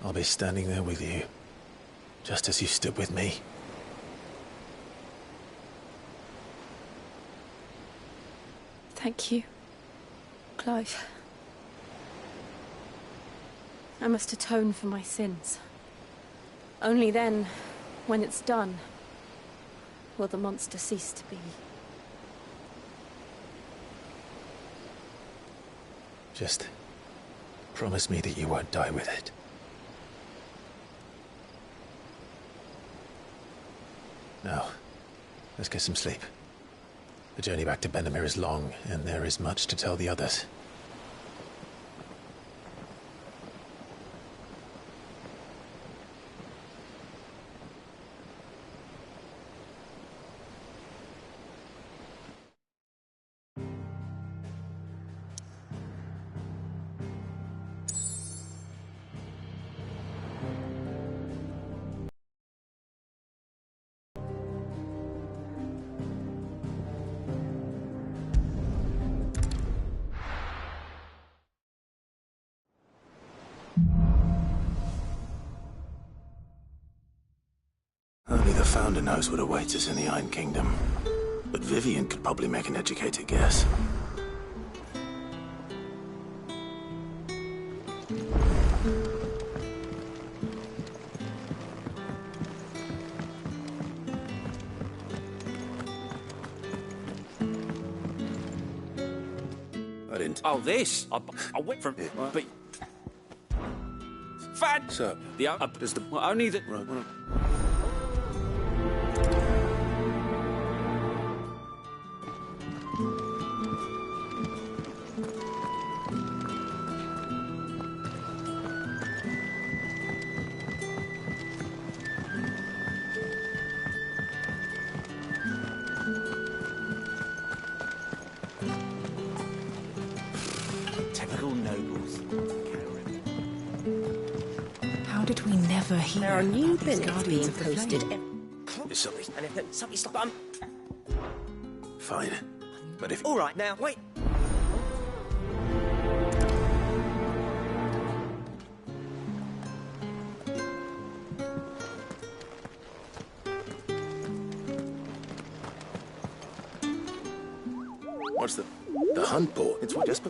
I'll be standing there with you, just as you stood with me.
Thank you, Clive. I must atone for my sins. Only then, when it's done, will the monster cease to be.
Just promise me that you won't die with it. Now, let's get some sleep. The journey back to Benamir is long, and there is much to tell the others.
Founder knows what awaits us in the Iron Kingdom, but Vivian could probably make an educated guess.
I didn't.
Oh, this? I went from... But... Fan!
So,
There's the... Well, only the...
Right, well,
Typical nobles.
How did we never hear
There are new
about these
billets
Guardians
being
of the
posted.
Flame?
Is something
And if something stop...
fine? But if
All right, now, wait.
what's the hunt board? It's what just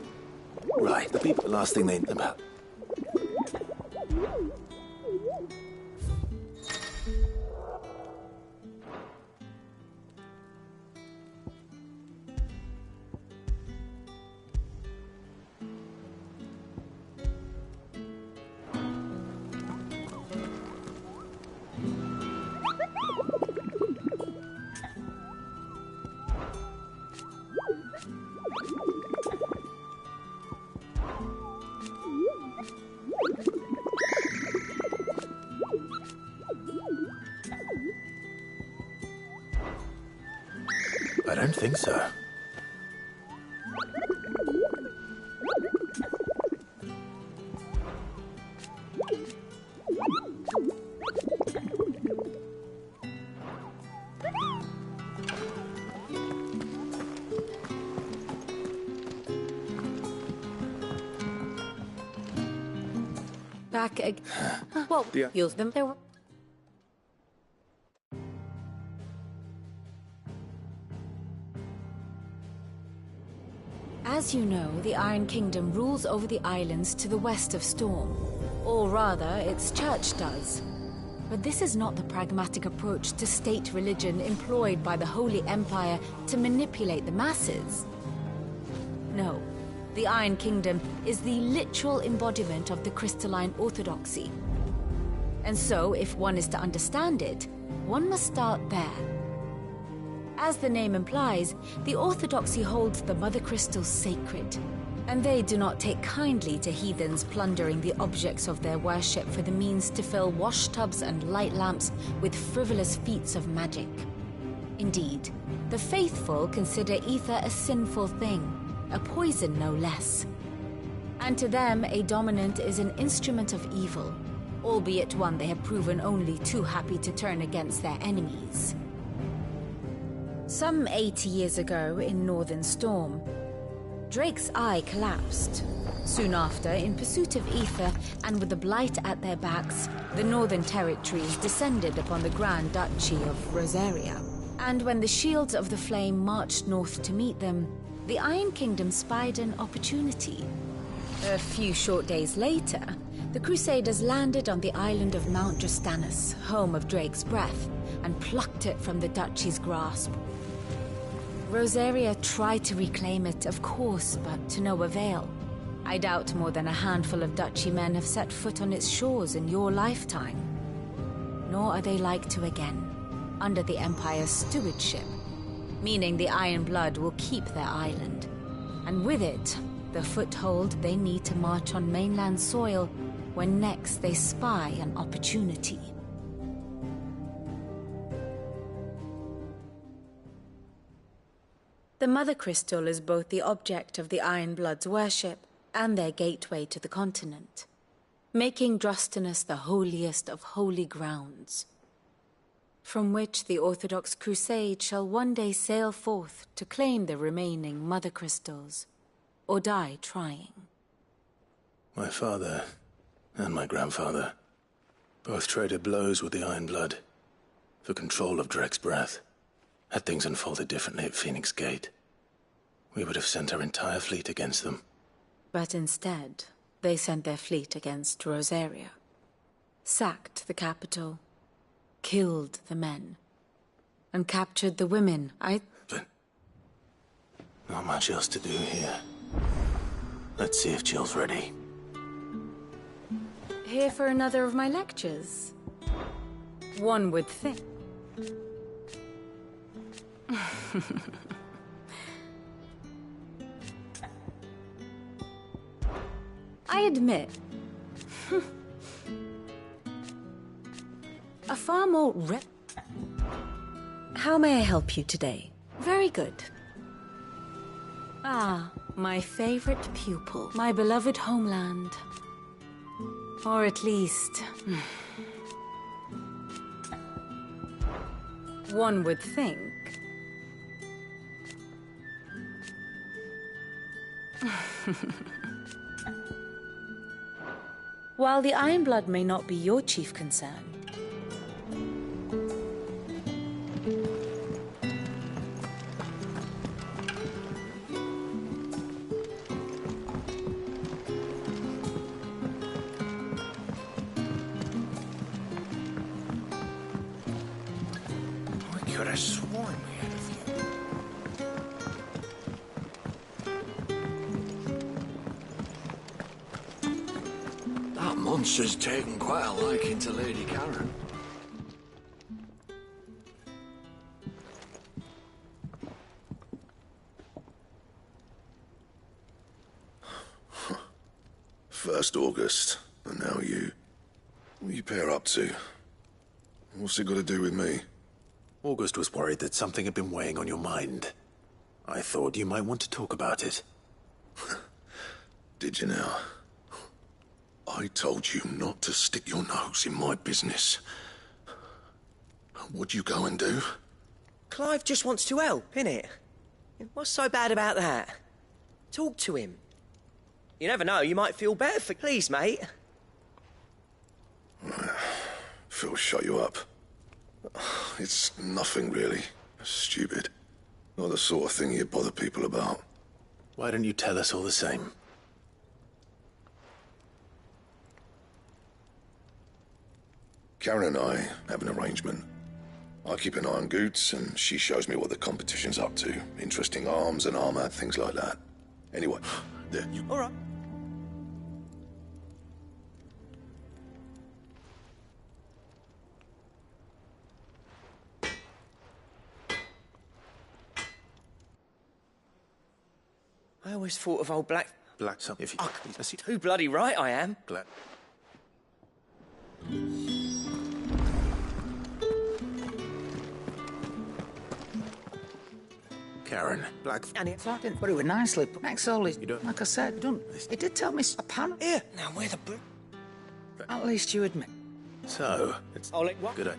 right. The people. The last thing they about. I don't think so.
Back well, use them. There were...
As you know, the Iron Kingdom rules over the islands to the west of Storm. Or rather, its church does. But this is not the pragmatic approach to state religion employed by the Holy Empire to manipulate the masses. No, the Iron Kingdom is the literal embodiment of the crystalline orthodoxy. And so, if one is to understand it, one must start there. As the name implies, the Orthodoxy holds the Mother Crystals sacred, and they do not take kindly to heathens plundering the objects of their worship for the means to fill washtubs and light lamps with frivolous feats of magic. Indeed, the faithful consider ether a sinful thing, a poison no less. And to them, a dominant is an instrument of evil, albeit one they have proven only too happy to turn against their enemies. Some 80 years ago in Northern Storm, Drake's eye collapsed. Soon after, in pursuit of ether and with the Blight at their backs, the Northern Territories descended upon the Grand Duchy of Rosaria. And when the Shields of the Flame marched north to meet them, the Iron Kingdom spied an opportunity. A few short days later, the Crusaders landed on the island of Mount Justanus, home of Drake's breath, and plucked it from the Duchy's grasp. Rosaria tried to reclaim it, of course, but to no avail. I doubt more than a handful of Duchy men have set foot on its shores in your lifetime. Nor are they like to again, under the Empire's stewardship, meaning the Iron Blood will keep their island, and with it, the foothold they need to march on mainland soil when next they spy an opportunity. The Mother Crystal is both the object of the Iron Blood's worship and their gateway to the continent, making Drostanus the holiest of holy grounds, from which the Orthodox Crusade shall one day sail forth to claim the remaining Mother Crystals, or die trying.
My father and my grandfather both traded blows with the Iron Blood. for control of Drake's breath. Had things unfolded differently at Phoenix Gate, we would have sent our entire fleet against them.
But instead, they sent their fleet against Rosaria. Sacked the capital, killed the men, and captured the women.
But not much else to do here. Let's see if Jill's ready.
Here for another of my lectures? One would think. I admit, a far more How may I help you today? Very good. Ah, my favorite pupil, my beloved homeland. Or at least... one would think. While the Ironblood may not be your chief concern,
I could have sworn we had a few. That monster's taken quite a liking to Lady Karen.
First August, and now you. What are you pair up to? What's it got to do with me?
August was worried that something had been weighing on your mind. I thought you might want to talk about it.
Did you now? I told you not to stick your nose in my business. What'd you go and do?
Clive just wants to help, innit? What's so bad about that? Talk to him. You never know, you might feel better for... Please, mate.
Phil shut you up. It's nothing, really. Stupid. Not the sort of thing you bother people about.
Why don't you tell us all the same?
Karen and I have an arrangement. I keep an eye on Goots, and she shows me what the competition's up to. Interesting arms and armor, things like that. Anyway, there, you...
All right. I always thought of old Black...
Black something, if you...
Oh, too bloody right I am.
Black... Karen, Black...
And it's I didn't put it nicely. Maxwell is... You don't... Like I said, don't... He did tell me apparently...
Here, now where the...
At least you admit.
So, it's...
I'll let what?
Good idea.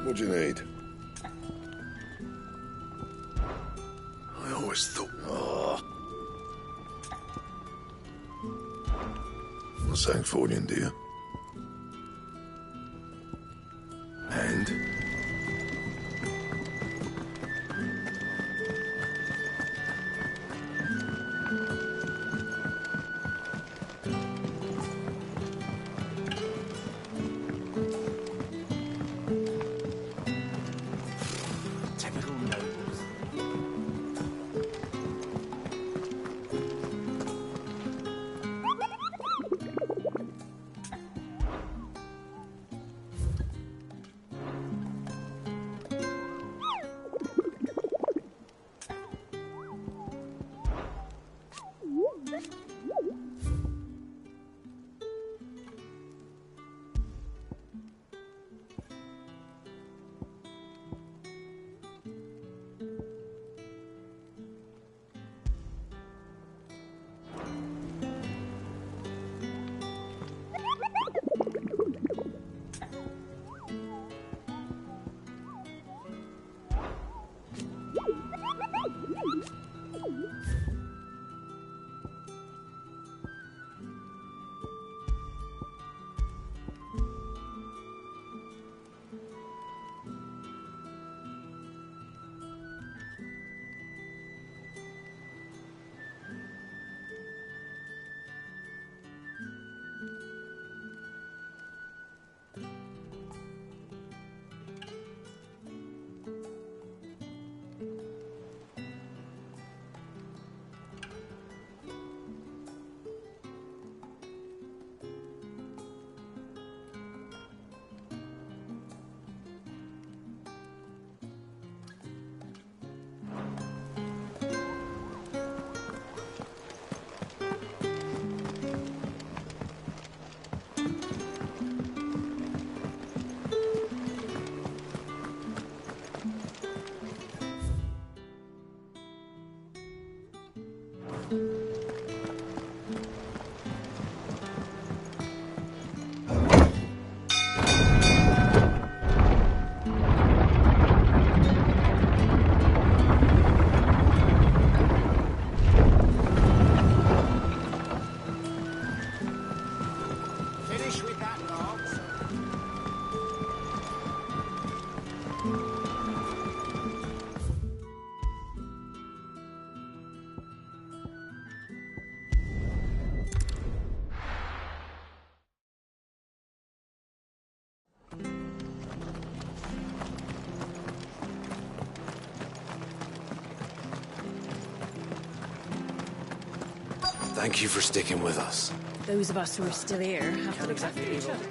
What do you need? I always thought... Oh. Not saying Fordian, do you? And?
Finish with that, Lance.
Thank you for sticking with us.
Those of us who are still here have to look after each other.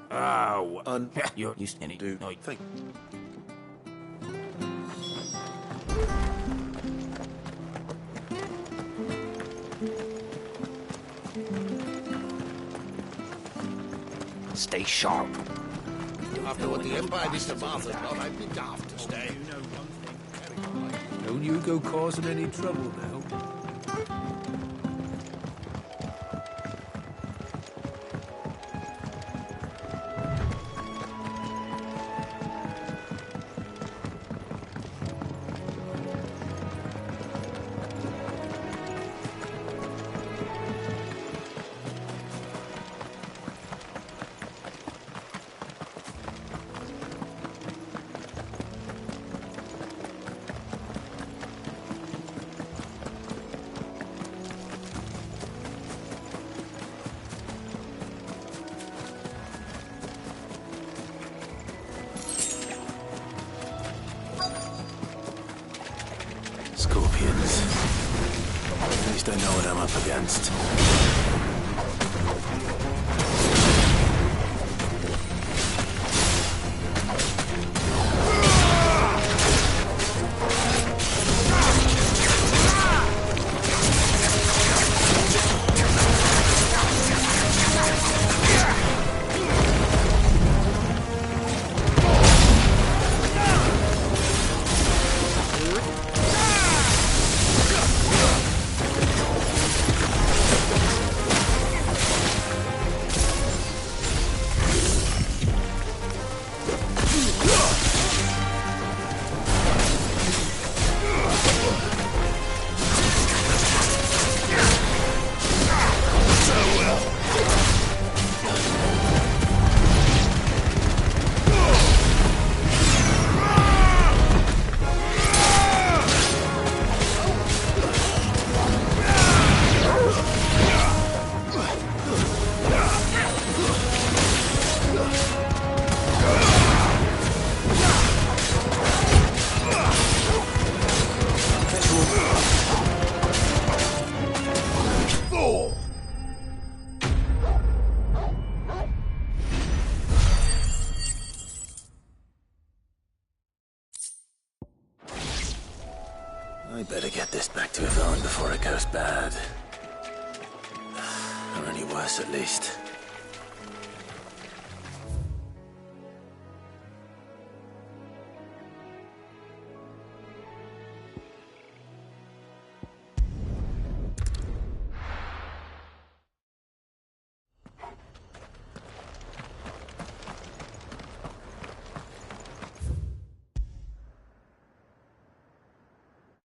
Oh, you're used to do. Think. Stay sharp.
After what the Empire did to Martha's not, I'd be daft to stay.
Don't you go causing any trouble now.
Scorpions. At least I know what I'm up against. I better get this back to Yvonne before it goes bad. Or any worse, at least.